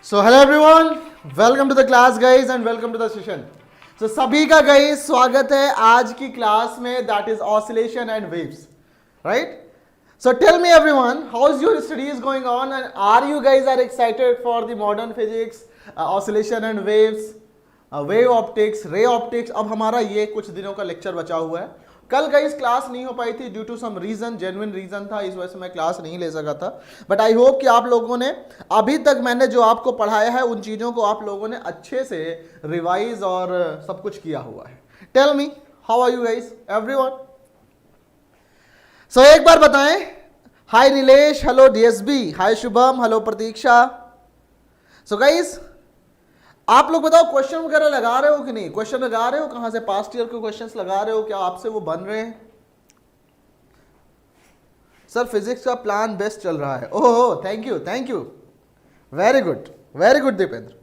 So hello everyone, welcome to the class guys and welcome to the session. So सभी का guys स्वागत है आज की क्लास में, that is oscillation and waves, right? So tell me everyone, how's your studies going on and are you guys are excited for the modern physics, oscillation and waves, wave optics, ray optics? अब हमारा ये कुछ दिनों का lecture बचा हुआ है. कल गाइस क्लास नहीं हो पाई थी due to some reason, genuine reason था, इस वजह से मैं क्लास नहीं ले सका था. बट आई होप कि आप लोगों ने अभी तक मैंने जो आपको पढ़ाया है उन चीज़ों को आप लोगों ने अच्छे से रिवाइज और सब कुछ किया हुआ है. Tell me how are you guys everyone. So एक बार बताएं. Hi Nilesh, hello DSB, hi Shubham, hello Pratiksha. So guys आप लोग बताओ क्वेश्चन वगैरह लगा रहे हो कि नहीं? क्वेश्चन लगा रहे हो? कहां से पास्ट ईयर के क्वेश्चंस लगा रहे हो? क्या आपसे वो बन रहे हैं? सर फिजिक्स का प्लान बेस्ट चल रहा है. ओहो thank you thank you, very good Dipendra.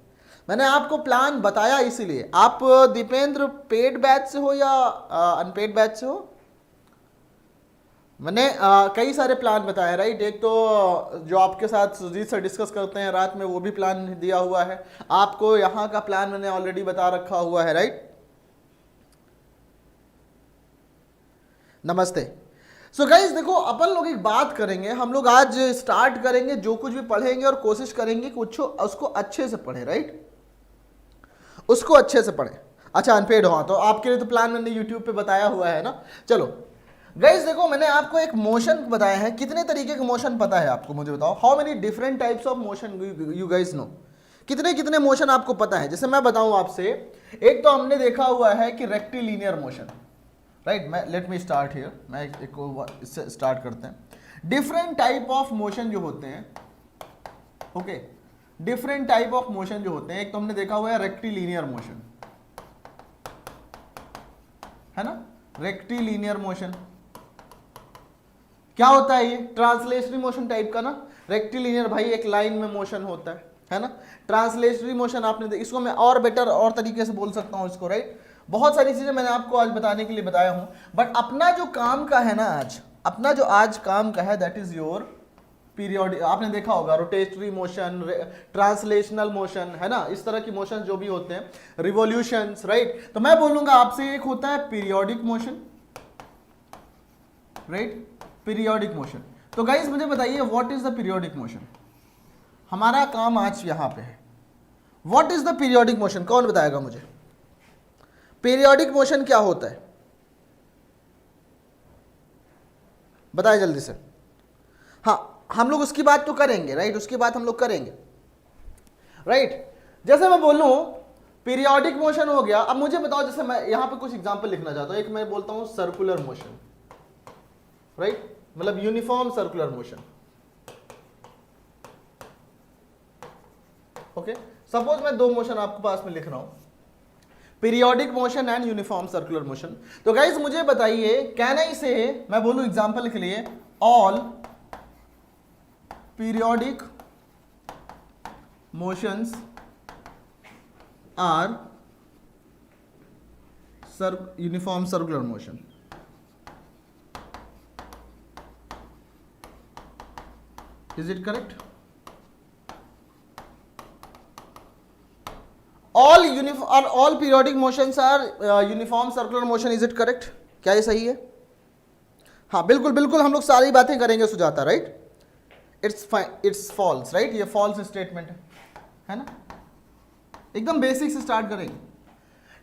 मैंने आपको प्लान बताया इसीलिए. आप दीपेंद्र पेड बैच से हो या अनपेड बैच से हो? मैंने कई सारे प्लान बताए राइट. एक तो जो आपके साथ सुजीत सर डिस्कस करते हैं रात में, वो भी प्लान दिया हुआ है. आपको यहाँ का प्लान मैंने ऑलरेडी बता रखा हुआ है राइट. नमस्ते. सो गाइज देखो, अपन लोग एक बात करेंगे. हम लोग आज स्टार्ट करेंगे, जो कुछ भी पढ़ेंगे और कोशिश करेंगे कुछ उसको अच्छे से पढ़े राइट. उसको अच्छे से पढ़े. अच्छा अनपेड हो तो आपके लिए तो प्लान मैंने यूट्यूब पे बताया हुआ है ना. चलो गाइस देखो, मैंने आपको एक मोशन बताया है. कितने तरीके के मोशन पता है आपको? मुझे बताओ. How many different types of motion you guys know? कितने कितने मोशन आपको पता है? जैसे मैं बताऊं आपसे, एक तो हमने देखा हुआ है कि रेक्टिलिनियर मोशन राइट. मैं लेट मी स्टार्ट हियर. मैं एक इससे स्टार्ट करते हैं. डिफरेंट टाइप ऑफ मोशन जो होते हैं, okay, different type of motion जो होते हैं, एक तो हमने देखा हुआ है रेक्टिलिनियर मोशन, है ना. रेक्टिलिनियर मोशन क्या होता है? ये ट्रांसलेशनरी मोशन टाइप का ना. रेक्टिलिनियर भाई एक लाइन में मोशन होता है ना. ट्रांसलेशनरी मोशन आपने इसको मैं और बेटर और तरीके से बोल सकता हूं इसको राइट. बहुत सारी चीजें मैंने आपको आज बताने के लिए बताया हूं. बट अपना जो काम का है ना आज, अपना जो आज काम का है दैट इज योर पीरियोडिक. आपने देखा होगा रोटेटरी मोशन, ट्रांसलेशनल मोशन, है ना. इस तरह की मोशन जो भी होते हैं, रिवॉल्यूशंस राइट. तो मैं बोलूंगा आपसे, एक होता है periodic motion right. Periodic motion. तो गाइस मुझे बताइए what is the periodic motion? हमारा काम आज यहां पे है. What is the periodic motion? कौन बताएगा मुझे? पीरियोडिक मोशन क्या होता है? बताए जल्दी से. हाँ हम लोग उसकी बात तो करेंगे राइट. उसकी बात हम लोग करेंगे राइट. जैसे मैं बोलूं पीरियोडिक मोशन हो गया. अब मुझे बताओ, जैसे मैं यहां पे कुछ एग्जांपल लिखना चाहता हूं. एक मैं बोलता हूं सर्कुलर मोशन राइट, मतलब uniform circular motion. Okay, suppose मैं दो मोशन आपके पास में लिख रहा हूं, periodic motion and uniform circular motion. तो गाइज मुझे बताइए, कैन आई से, मैं बोलूं एग्जांपल के लिए, all periodic motions are uniform circular motion. Is it correct? All periodic motions are uniform circular motion. Is it correct? क्या ये सही है? हाँ बिल्कुल बिल्कुल, हम लोग सारी बातें करेंगे Sujata right. It's false right. ये फॉल्स स्टेटमेंट है ना. एकदम बेसिक से स्टार्ट करेंगे.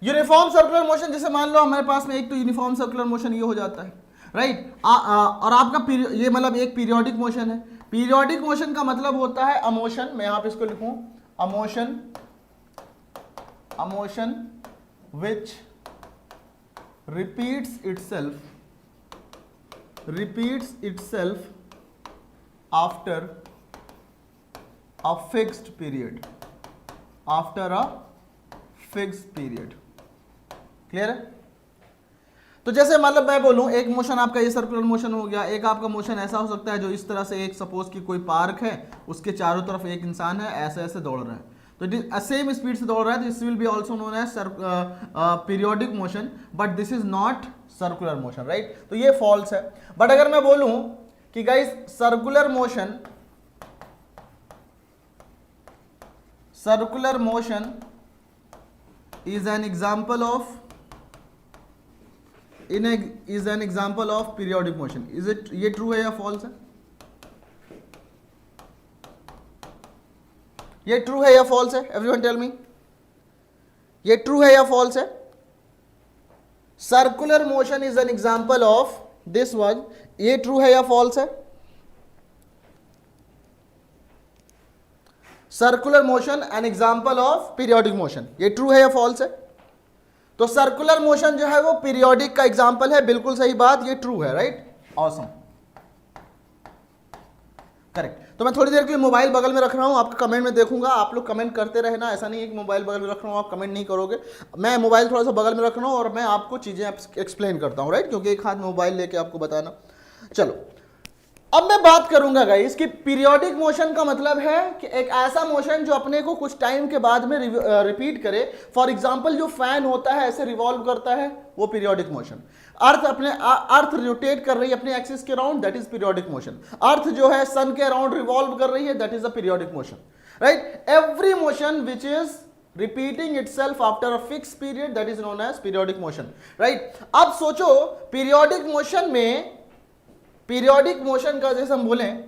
यूनिफॉर्म सर्कुलर मोशन, जैसे मान लो हमारे पास में एक तो यूनिफॉर्म सर्कुलर मोशन ये हो जाता है राइट. और आपका ये मतलब एक पीरियोडिक मोशन है. पीरियोडिक मोशन का मतलब होता है अमोशन. मैं यहां पे इसको लिखूं a motion which repeats itself after a fixed period. Clear है? तो जैसे मतलब मैं बोलूं, एक मोशन आपका ये सर्कुलर मोशन हो गया. एक आपका मोशन ऐसा हो सकता है जो इस तरह से, एक सपोज कि कोई पार्क है, उसके चारों तरफ एक इंसान है, ऐसे ऐसे दौड़ रहा है, तो इट इज सेम स्पीड से दौड़ रहा है. This will be also known as periodic motion, but this is not circular motion right. तो ये फॉल्स है. बट अगर मैं बोलूं कि guys circular motion circular motion is an example of is an example of periodic motion. Is it, ये true है या false है? ये true है या false है? Everyone tell me. ये true है या false है? Circular motion is an example of this one. ये true है या false है? Circular motion an example of periodic motion, ये ट्रू है या फॉल्स है? तो सर्कुलर मोशन जो है वो पीरियोडिक का एग्जाम्पल है, बिल्कुल सही बात, ये ट्रू है, राइट, ऑसम, करेक्ट। तो मैं थोड़ी देर के लिए मोबाइल बगल में रख रहा हूं, आपका कमेंट में देखूंगा, आप लोग कमेंट करते रहना, ऐसा नहीं है कि मोबाइल बगल में रख रहा हूं आप कमेंट नहीं करोगे। मैं मोबाइल थोड़ा सा बगल में रख रहा हूं और मैं आपको चीजें एक्सप्लेन करता हूं, राइट, क्योंकि एक हाथ में मोबाइल लेके आपको बताना। चलो अब मैं बात करूंगा गाइस कि पीरियोडिक मोशन का मतलब है कि एक ऐसा मोशन जो अपने को कुछ टाइम के बाद में रिपीट करे। फॉर एग्जांपल जो फैन होता है ऐसे रिवॉल्व करता है, वो पीरियोडिक मोशन। अर्थ रोटेट कर रही है अपने एक्सिस के around, that is periodic motion. Earth जो है सन के अराउंड रिवॉल्व कर रही है, that is a periodic motion, right. Every motion which is repeating itself after a fixed period, that is known as periodic motion, right। अब सोचो periodic motion में, periodic motion का जैसे हम बोलें,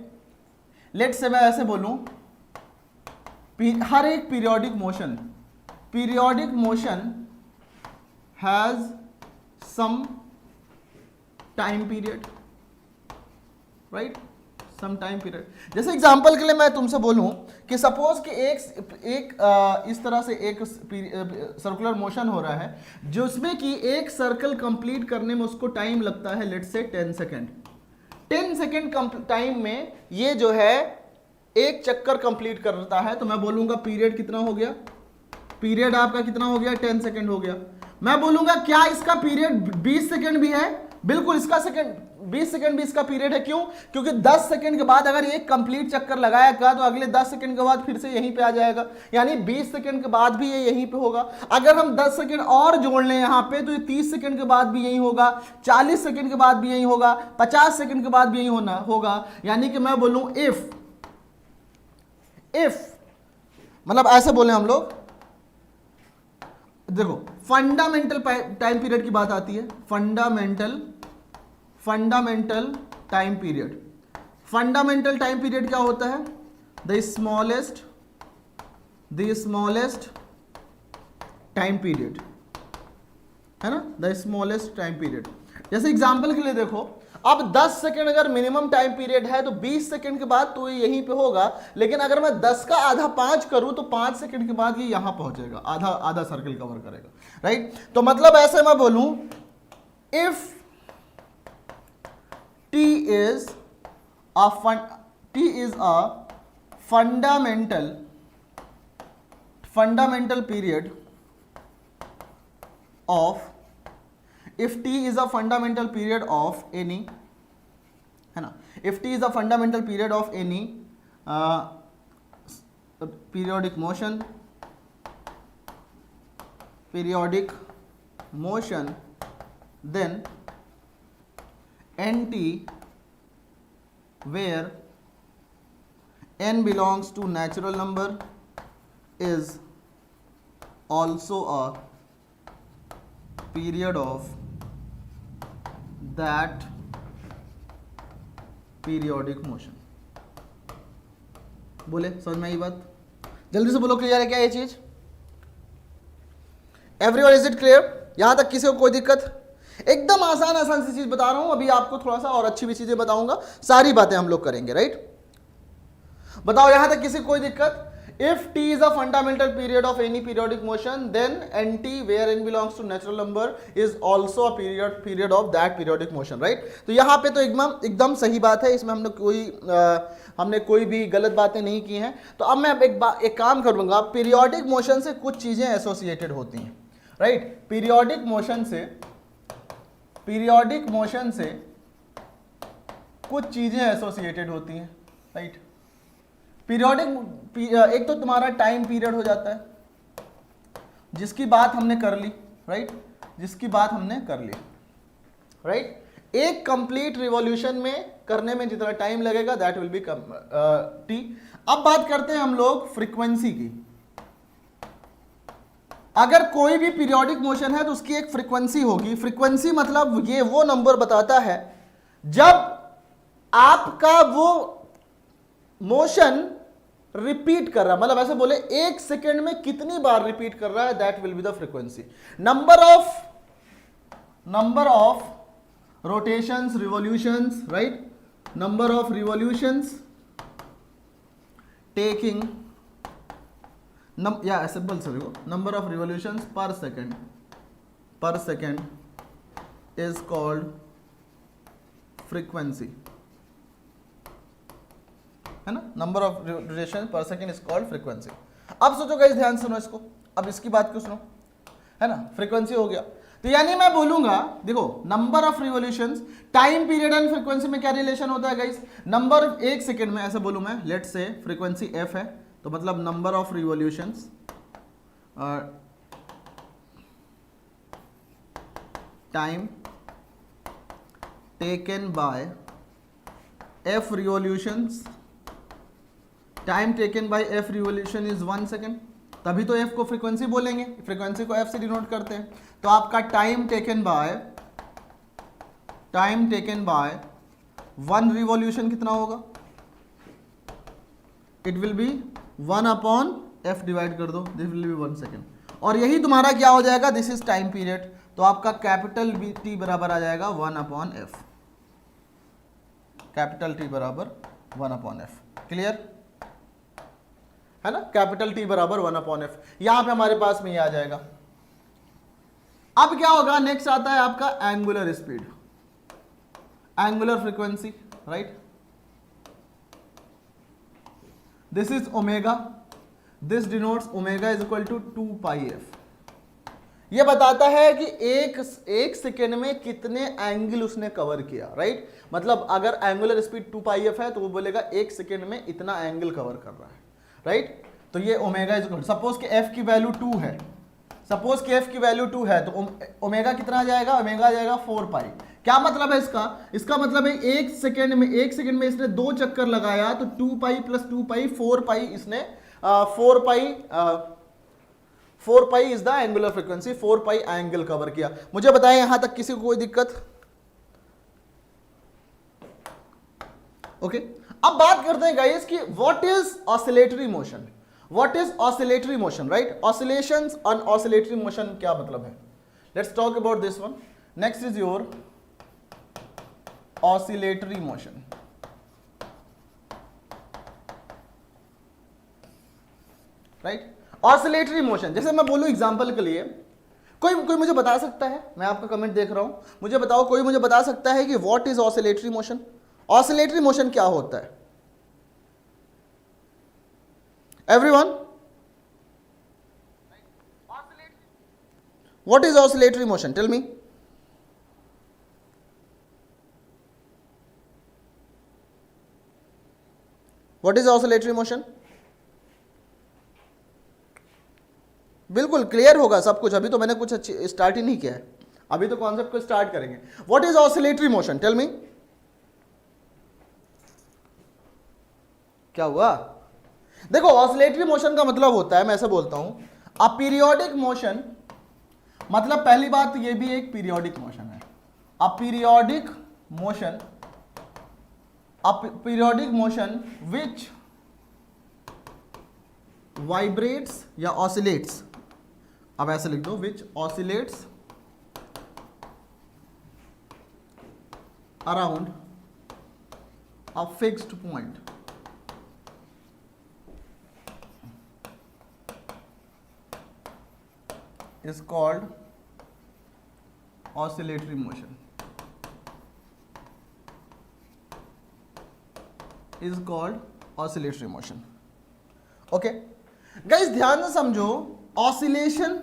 लेट से मैं ऐसे बोलूं, हर एक periodic motion has some time period, right, some time period. जैसे एग्जांपल के लिए मैं तुमसे बोलूं कि सपोज कि इस तरह से एक सर्कुलर मोशन हो रहा है जिसमें कि एक सर्कल कंप्लीट करने में उसको टाइम लगता है लेट से 10 सेकेंड। 10 सेकेंड टाइम में ये जो है एक चक्कर कंप्लीट करता है, तो मैं बोलूंगा पीरियड कितना हो गया, पीरियड आपका कितना हो गया, 10 सेकेंड हो गया। मैं बोलूंगा क्या इसका पीरियड 20 सेकेंड भी है? बिल्कुल, इसका 20 सेकेंड भी इसका पीरियड है। क्यों? क्योंकि 10 सेकेंड के बाद अगर एक कंप्लीट चक्कर लगाया का तो अगले 10 सेकेंड के बाद फिर से यहीं पे आ जाएगा, यानी 20 सेकेंड के बाद भी ये यहीं पे होगा। अगर हम 10 सेकेंड और जोड़ लें यहाँ पे तो ये 30 सेकेंड के बाद भी यहीं होगा, 40 सेकेंड के बाद भी यहीं होगा, 50 सेकेंड के बाद भी यहीं होगा। यानी कि मैं बोलूं इफ मतलब ऐसे बोले हम लोग, देखो फंडामेंटल टाइम पीरियड की बात आती है, fundamental time period. Fundamental time period क्या होता है? द स्मॉलेस्ट टाइम पीरियड, है ना, द स्मॉलेस्ट टाइम पीरियड। जैसे एग्जांपल के लिए देखो, अब 10 सेकेंड अगर मिनिमम टाइम पीरियड है तो 20 सेकेंड के बाद तो ये यहीं पे होगा, लेकिन अगर मैं 10 का आधा 5 करूं तो 5 सेकेंड के बाद ये यहां पहुंचेगा, आधा सर्कल कवर करेगा, राइट। तो मतलब ऐसे मैं बोलूं, if T is a fundamental period of, if T is a fundamental period of any, है ना, if T is a fundamental period of any periodic motion, then NT where n belongs to natural number is also a period of that periodic motion। बोले समझ में आई बात? जल्दी से बोलो, clear है क्या ये चीज? Everyone is it clear? यहां तक किसी को कोई दिक्कत? एकदम आसान सी चीज बता रहा हूं, अभी आपको थोड़ा सा और अच्छी भी चीजें बताऊंगा, सारी बातें हम लोग करेंगे, राइट। बताओ यहां तक किसी को कोई दिक्कत? If T is a fundamental period of any periodic motion then n T where n belongs to natural number is also a period of that periodic motion, right. तो यहां पे तो एकदम सही बात है, इसमें हमने कोई भी गलत बातें नहीं की हैं। तो अब मैं एक काम करूंगा, पीरियोडिक मोशन से कुछ चीजें एसोसिएटेड होती हैं, राइट। पीरियोडिक मोशन से कुछ चीजें एसोसिएटेड होती हैं, राइट। एक तो तुम्हारा टाइम पीरियड हो जाता है, जिसकी बात हमने कर ली, राइट, राइट। एक कंप्लीट रिवॉल्यूशन में करने में जितना टाइम लगेगा दैट विल बी टी। अब बात करते हैं हम लोग फ्रीक्वेंसी की, अगर कोई भी पीरियोडिक मोशन है तो उसकी एक फ्रीक्वेंसी होगी। फ्रीक्वेंसी मतलब ये वो नंबर बताता है जब आपका वो मोशन रिपीट कर रहा है, मतलब ऐसे बोले 1 सेकेंड में कितनी बार रिपीट कर रहा है, that will be the frequency. Number of rotations, revolutions, right, number of revolutions taking simple से देखो, नंबर ऑफ रिवॉल्यूशंस पर सेकेंड इज कॉल्ड फ्रीक्वेंसी, है ना, नंबर ऑफ रोटेशन पर सेकेंड इज कॉल्ड फ्रीक्वेंसी। अब सोचो गाइस, ध्यान सुनो इसको, अब इसकी बात क्यों सुनो, है ना, फ्रीक्वेंसी हो गया। तो यानी मैं बोलूंगा, देखो number of revolutions, time period and frequency में क्या रिलेशन होता है गाइस, नंबर 1 सेकेंड में, ऐसे बोलूं मैं, लेट्स से फ्रीक्वेंसी f है, तो मतलब number of revolutions time taken by f revolutions, time taken by f revolution is 1 second, तभी तो f को फ्रीक्वेंसी बोलेंगे, फ्रीक्वेंसी को f से डिनोट करते हैं। तो आपका टाइम टेकन बाय 1 रिवॉल्यूशन कितना होगा, it will B 1/f divide कर दो, दिस विल बी 1 सेकेंड, और यही तुम्हारा क्या हो जाएगा, दिस इज टाइम पीरियड। तो आपका कैपिटल T बराबर आ जाएगा 1/f, कैपिटल T बराबर 1/f, क्लियर है ना, कैपिटल T बराबर 1/f, यहां पे हमारे पास में ये आ जाएगा। अब क्या होगा, नेक्स्ट आता है आपका angular speed, angular frequency, right, this is omega, this denotes omega is equal to 2πf। ये बताता है कि एक सेकेंड में कितने एंगल उसने कवर किया, राइट, मतलब अगर एंगुलर स्पीड 2πf है तो वो बोलेगा 1 सेकेंड में इतना एंगल कवर कर रहा है, राइट। तो ये ओमेगा इज इक्वल, सपोज कि f की वैल्यू 2 है, सपोज कि f की वैल्यू 2 है, तो ओमेगा कितना आ जाएगा, ओमेगा आ जाएगा 4π। क्या मतलब है इसका मतलब है 1 सेकेंड में इसने 2 चक्कर लगाया, तो 2π + 2π 4π, इसने 4π is the angular frequency, 4π angle cover किया। मुझे बताएं यहां तक किसी को कोई दिक्कत? ओके, अब बात करते हैं गाइस कि what is oscillatory motion, right, oscillations और ऑसिलेटरी मोशन क्या मतलब है। Let's talk about this one. Next is your oscillatory motion, right. Oscillatory motion, जैसे मैं बोलूं एग्जांपल के लिए, कोई मुझे बता सकता है, मैं आपका कमेंट देख रहा हूं, मुझे बताओ, कोई मुझे बता सकता है कि what is oscillatory motion, oscillatory motion क्या होता है? Everyone, what is oscillatory motion, tell me. What is oscillatory motion? बिल्कुल क्लियर होगा सब कुछ, अभी तो मैंने कुछ स्टार्ट ही नहीं किया है, अभी तो कॉन्सेप्ट को स्टार्ट करेंगे। What is oscillatory motion, tell me. क्या हुआ? देखो, ऑसिलेटरी मोशन का मतलब होता है, मैं ऐसा बोलता हूं, अ पीरियोडिक मोशन, मतलब पहली बात ये भी एक पीरियोडिक मोशन है। A periodic motion which vibrates या ऑसिलेट्स, अब ऐसे लिख दो, which oscillates around a fixed point, is called oscillatory motion, is called oscillatory motion. Okay guys, ध्यान से समझो, ऑसिलेशन,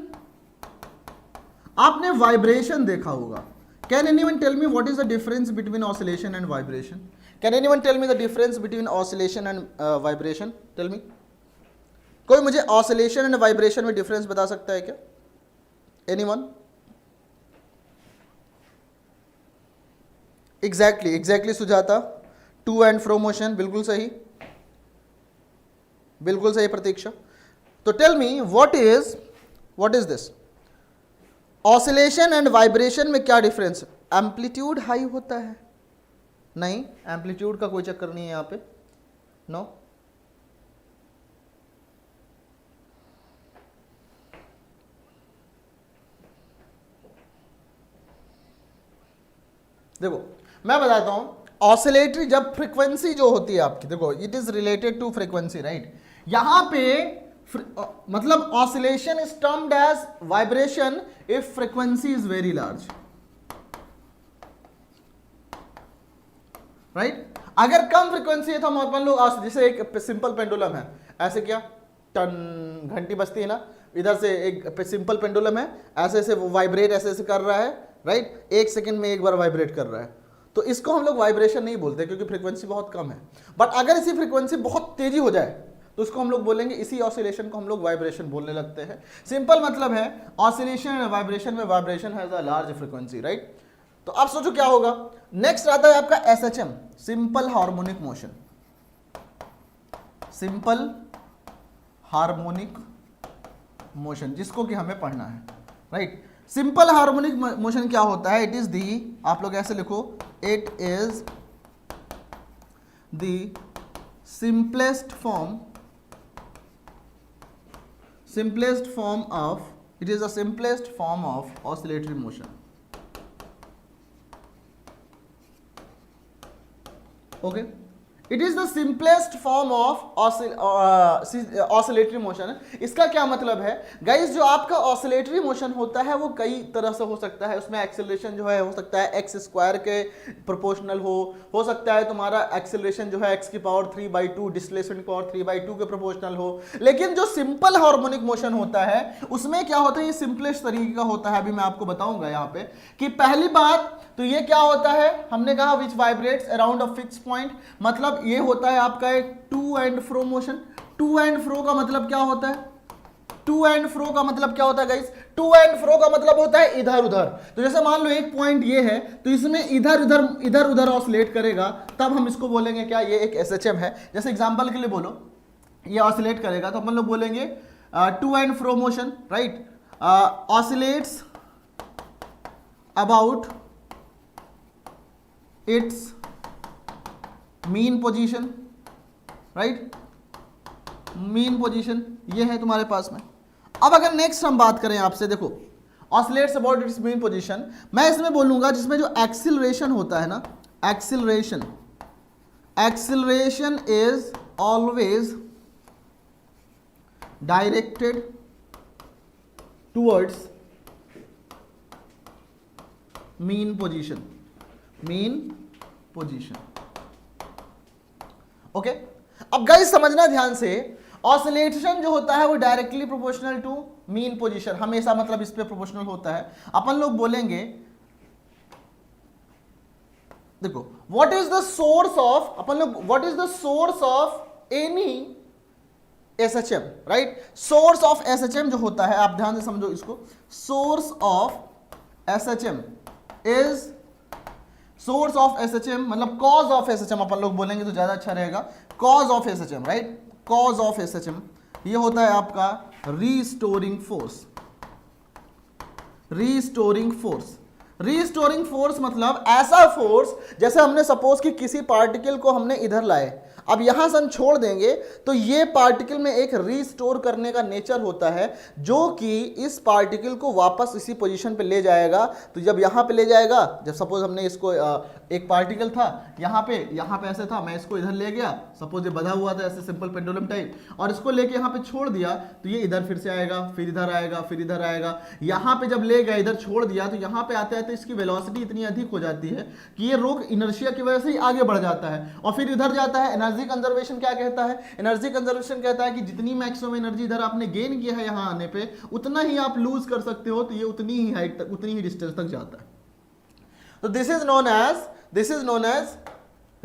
आपने वाइब्रेशन देखा होगा। Can anyone tell me what is the difference between oscillation and vibration? Can anyone tell me the difference between oscillation and vibration? Tell me, कोई मुझे oscillation and vibration में difference बता सकता है क्या? Anyone? Exactly Sujata, to and fro motion, बिल्कुल सही प्रतीक्षा। तो tell me what is what is this? Oscillation and vibration में क्या डिफरेंस? एम्पलीट्यूड हाई होता है? नहीं, एम्पलीट्यूड का कोई चक्कर नहीं है यहां पे, नो। देखो मैं बताता हूं, ऑसिलेटरी जब फ्रीक्वेंसी जो होती है आपकी, देखो it is related to frequency, right? यहां पे मतलब oscillation is termed as vibration if frequency is very large, right? अगर कम फ्रीक्वेंसी है तो हम अपन लोग, जैसे एक सिंपल पेंडुलम है, ऐसे क्या टन घंटी बजती है ना, इधर से एक सिंपल पेंडुलम है, ऐसे ऐसे वाइब्रेट ऐसे ऐसे कर रहा है, राइट? 1 सेकंड में एक बार वाइब्रेट कर रहा है, तो इसको हम लोग वाइब्रेशन नहीं बोलते क्योंकि फ्रीक्वेंसी बहुत कम है। बट अगर इसी फ्रीक्वेंसी बहुत तेजी हो जाए तो उसको हम लोग बोलेंगे, इसी ऑसिलेशन को हम लोग वाइब्रेशन बोलने लगते हैं। सिंपल मतलब है ऑसिलेशन एंड वाइब्रेशन में vibration has a large frequency, right? तो अब सोचो क्या होगा। नेक्स्ट आता है आपका SHM, simple harmonic motion. Simple harmonic motion जिसको कि हमें पढ़ना है, राइट? सिंपल हार्मोनिक मोशन क्या होता है? इट इज दी, आप लोग ऐसे लिखो, it is the simplest form of, it is the simplest form of oscillatory motion. Okay, it is the simplest form of oscillatory motion. इसका क्या मतलब है गाइस? जो आपका ऑसिलेटरी मोशन होता है वो कई तरह से हो सकता है। उसमें एक्सेलरेशन जो है हो सकता है एक्स स्क्वायर के प्रोपोर्शनल हो सकता है तुम्हारा एक्सेलरेशन जो है एक्स की पावर 3/2, डिस्प्लेसमेंट की पावर 3/2 के प्रोपोर्शनल हो। लेकिन जो सिंपल हार्मोनिक मोशन होता है उसमें क्या होता है, ये सिंपलेस्ट तरीके का होता है। अभी मैं आपको बताऊंगा यहाँ पे कि पहली बात तो ये क्या होता है, हमने कहा which vibrates around a fix point, मतलब ये होता है आपका एक to and fro motion. To and fro का मतलब क्या होता है? टू एंड फ्रो का मतलब क्या होता है गाइस? टू एंड फ्रो का मतलब होता है इधर उधर। तो जैसे मान लो एक पॉइंट ये है तो इसमें इधर उधर ऑसिलेट करेगा, तब हम इसको बोलेंगे क्या? ये एक एसएचएम है। जैसे एग्जांपल के लिए बोलो, ये ऑसिलेट करेगा तो अपन लोग बोलेंगे to and fro motion, right? Oscillates about its mean position, right? Mean position ये है तुम्हारे पास में। अब अगर नेक्स्ट हम बात करें आपसे, देखो oscillates about its mean position, मैं इसमें बोलूंगा जिसमें जो एक्सिलरेशन होता है ना, acceleration is always directed towards mean position. Okay, अब गाइस समझना ध्यान से, ऑसिलेशन जो होता है वो directly proportional to mean position, हमेशा मतलब इस पे प्रोपोर्शनल होता है। अपन लोग बोलेंगे, देखो what is the source of, अपन लोग what is the source of any SHM, right? Source of SHM जो होता है, आप ध्यान से समझो इसको, source of SHM is, source of SHM मतलब कॉज ऑफ एसएचएम अपन लोग बोलेंगे तो ज्यादा अच्छा रहेगा। Cause of SHM, right? Cause of SHM ये होता है आपका रीस्टोरिंग फोर्स। रीस्टोरिंग फोर्स मतलब ऐसा फोर्स, जैसे हमने सपोज कि किसी पार्टिकल को हमने इधर लाए, अब यहां से हम छोड़ देंगे तो ये पार्टिकल में एक रीस्टोर करने का नेचर होता है जो कि इस पार्टिकल को वापस इसी पोजीशन पे ले जाएगा। तो जब यहां पे ले जाएगा, जब सपोज हमने इसको एक पार्टिकल था यहां पे ऐसे था, मैं इसको इधर ले गया, सपोज ये बंधा हुआ था ऐसे सिंपल पेंडुलम टाइप, और इसको लेके यहां पे छोड़ दिया तो ये इधर फिर से आएगा, फिर इधर आएगा, फिर इधर आएगा। यहां पे जब ले गया, इधर छोड़ दिया, तो यहां पे आते आते इसकी वेलोसिटी इतनी अधिक हो जाती है कि ये रोक इनर्शिया की वजह से ही आगे बढ़ जाता है और फिर इधर जाता है। एनर्जी कंजर्वेशन क्या कहता है? एनर्जी कंजर्वेशन कहता है कि जितनी मैक्सिमम एनर्जी इधर आपने गेन किया है यहां आने पे, उतना ही आप लूज कर सकते हो, तो ये उतनी ही हाइट तक, उतनी ही डिस्टेंस तक जाता है। तो this is known as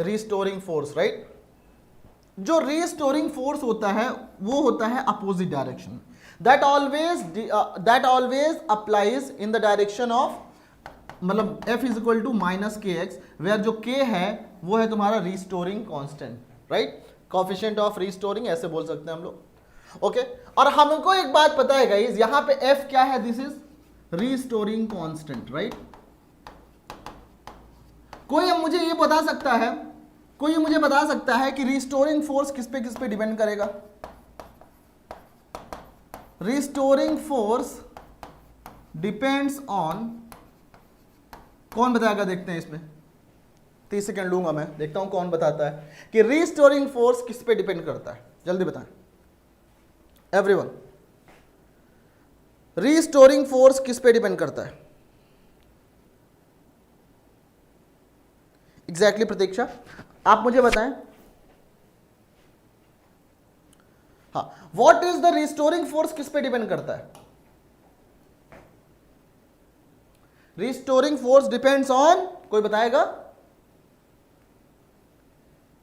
restoring force, right? जो रीस्टोरिंग फोर्स होता है वो होता है opposite direction, that always applies in the direction of, मतलब F is equal to -kx, where जो k है वो है तुम्हारा restoring constant, right? Coefficient of restoring ऐसे बोल सकते हैं हम लोग। ओके, और हमको एक बात पता है गाइस, यहां पे एफ क्या है, this is restoring constant, right. कोई मुझे ये बता सकता है, कोई मुझे बता सकता है कि रीस्टोरिंग फोर्स किस पे डिपेंड करेगा? रीस्टोरिंग फोर्स डिपेंड्स ऑन, कौन बताएगा? देखते हैं इसमें 30 सेकंड लूंगा मैं, देखता हूं कौन बताता है कि रीस्टोरिंग फोर्स किस पे डिपेंड करता है। जल्दी बताएं एवरीवन, रीस्टोरिंग फोर्स किस पे डिपेंड करता है? एग्जैक्टली प्रतीक्षा, आप मुझे बताएं। हाँ, what is the restoring force किस पे डिपेंड करता है? रीस्टोरिंग फोर्स डिपेंड्स ऑन, कोई बताएगा?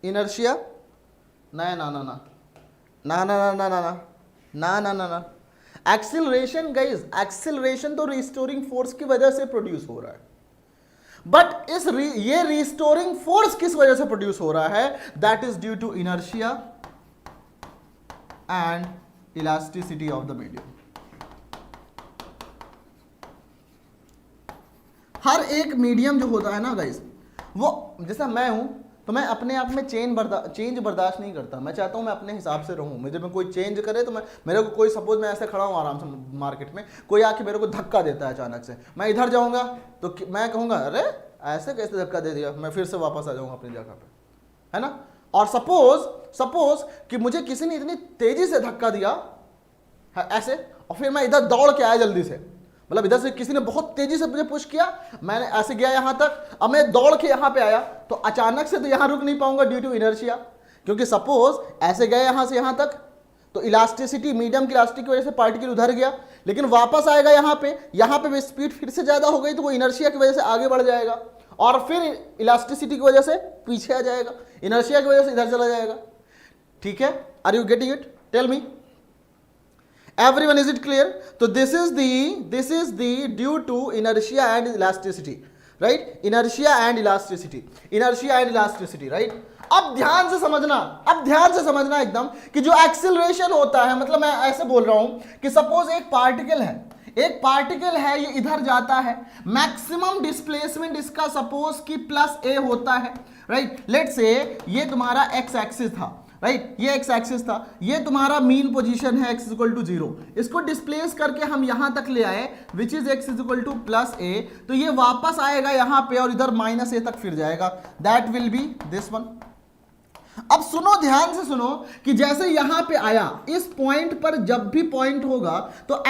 इनर्शिया? ना ना ना ना ना ना ना ना ना ना ना ना, एक्सिलरेशन गाइस, एक्सिलरेशन तो रीस्टोरिंग फोर्स की वजह से प्रोड्यूस हो रहा है, बट ये रीस्टोरिंग फोर्स किस वजह से प्रोड्यूस हो रहा है? That is due to inertia and elasticity of the medium. हर एक मीडियम जो होता है ना गाइस, वो जैसा मैं हूं, तो मैं अपने आप में चेंज बर्दाश्त नहीं करता। मैं चाहता हूं मैं अपने हिसाब से रहूं। मुझे में कोई चेंज करे तो मेरे को कोई, सपोज मैं ऐसे खड़ा हूं आराम से मार्केट में, कोई आके मेरे को धक्का देता है अचानक से, मैं इधर जाऊंगा तो मैं कहूंगा अरे ऐसे कैसे धक्का दे दिया, मैं फिर से वापस आ जाऊंगा अपनी जगह पे, है ना। और सपोज कि मुझे किसी ने इतनी तेजी से धक्का दिया ऐसे, और फिर मैं इधर दौड़ के आया जल्दी से, मतलब इधर से किसी ने बहुत तेजी से मुझे पुश किया, मैंने ऐसे गया यहां तक, अब मैं दौड़ के यहां पे आया, तो अचानक से तो यहां रुक नहीं पाऊंगा ड्यू टू इनर्शिया, क्योंकि सपोज ऐसे गए यहां से यहां तक, तो इलास्टिसिटी, मीडियम की इलास्टिसिटी की वजह से पार्टिकल उधर गया, लेकिन वापस आएगा यहां पे स्पीड फिर से ज्यादा हो गई, तो वो इनर्शिया की वजह से आगे बढ़ जाएगा, और फिर इलास्टिसिटी की वजह से पीछे आ जाएगा, इनर्शिया की वजह से इधर चला जाएगा। ठीक है, are you getting it? Tell me everyone, is it clear? So this is the due to inertia and elasticity, right? Inertia and elasticity, right? अब ध्यान से समझना एकदम कि जो एक्सेलरेशन होता है, मतलब मैं ऐसे बोल रहा हूं कि सपोज एक पार्टिकल है, ये इधर जाता है, मैक्सिमम डिस्प्लेसमेंट इसका सपोज कि +a होता है, राइट। लेट्स से ये तुम्हारा x एक्सिस था, राइट, ये एक्स एक्सिस था, ये तुम्हारा मीन पोजीशन है x इक्वल टू 0, इसको डिस्प्लेस करके हम यहां तक ले आए which is x equal to +a, तो ये वापस आएगा यहां पे और इधर -a तक फिर जाएगा, that will B this one. अब सुनो, ध्यान से सुनो कि जैसे यहां पे आया, इस पॉइंट पर जब भी पॉइंट होगा तो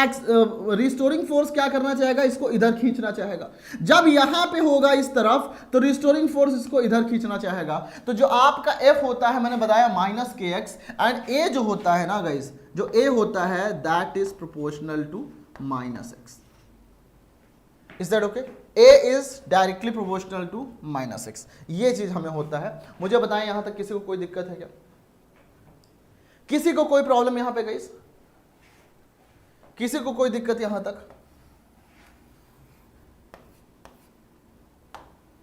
रिस्टोरिंग फोर्स क्या करना चाहेगा? इसको इधर खींचना चाहेगा। जब यहां पे होगा इस तरफ, तो रिस्टोरिंग फोर्स इसको इधर खींचना चाहेगा। तो जो आपका F होता है, मैंने बताया -kx, एंड A जो होता है ना गाइस, जो A होता है that is proportional to -x। Is that okay? A is directly proportional to -x, ये चीज हमें होता है। मुझे बताएं यहां तक किसी को कोई दिक्कत है क्या? किसी को कोई प्रॉब्लम यहां पे गाइस? किसी को कोई दिक्कत यहां तक?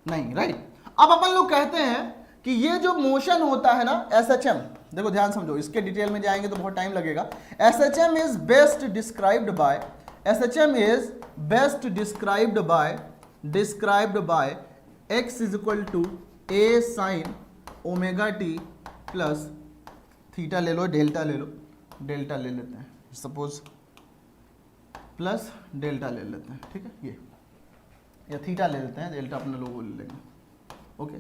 नहीं, राइट। अब अपन लोग कहते हैं कि ये जो मोशन होता है ना SHM, देखो ध्यान समझो, इसके डिटेल में जाएंगे तो बहुत टाइम लगेगा। SHM is best described by x is equal to a sin omega t plus theta ले लो, डेल्टा ले लेते हैं, सपोज प्लस डेल्टा ले लेते हैं, ठीक है, ये या थीटा ले लेते हैं, डेल्टा अपने लोग ले लेंगे। ओके,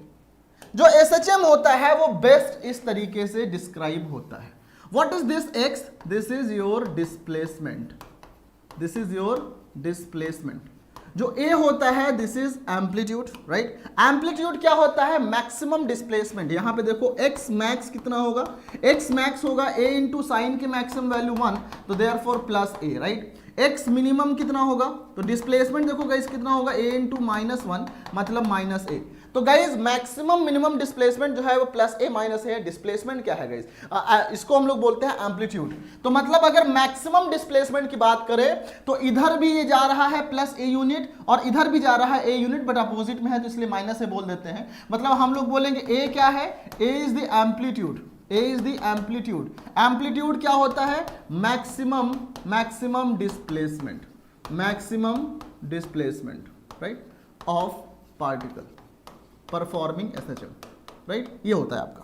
जो SHM होता है वो बेस्ट इस तरीके से डिस्क्राइब होता है। What is this x? This is your displacement. जो A होता है this is amplitude, right. Amplitude क्या होता है? Maximum displacement. यहां पे देखो x मैक्स कितना होगा? x मैक्स होगा a इंटू साइन की मैक्सिमम वैल्यू 1, तो therefore +a, right. x minimum कितना होगा? तो डिस्प्लेसमेंट देखो गाइस कितना होगा? a इंटू -1 मतलब -a। तो गाइज मैक्सिमम मिनिमम डिस्प्लेसमेंट जो है वो +a -a है। डिस्प्लेसमेंट क्या है गाइज? इसको हम लोग बोलते हैं एम्पलीट्यूड। तो मतलब अगर मैक्सिमम डिस्प्लेसमेंट की बात करें तो इधर भी ये जा रहा है +a यूनिट और इधर भी जा रहा है a यूनिट, बट अपोजिट में है तो इसलिए -a बोल देते हैं। मतलब हम लोग बोलेंगे a क्या है? a is the amplitude, A is the amplitude. Amplitude क्या होता है? Maximum displacement right of particle performing SHM, right, ये होता है आपका।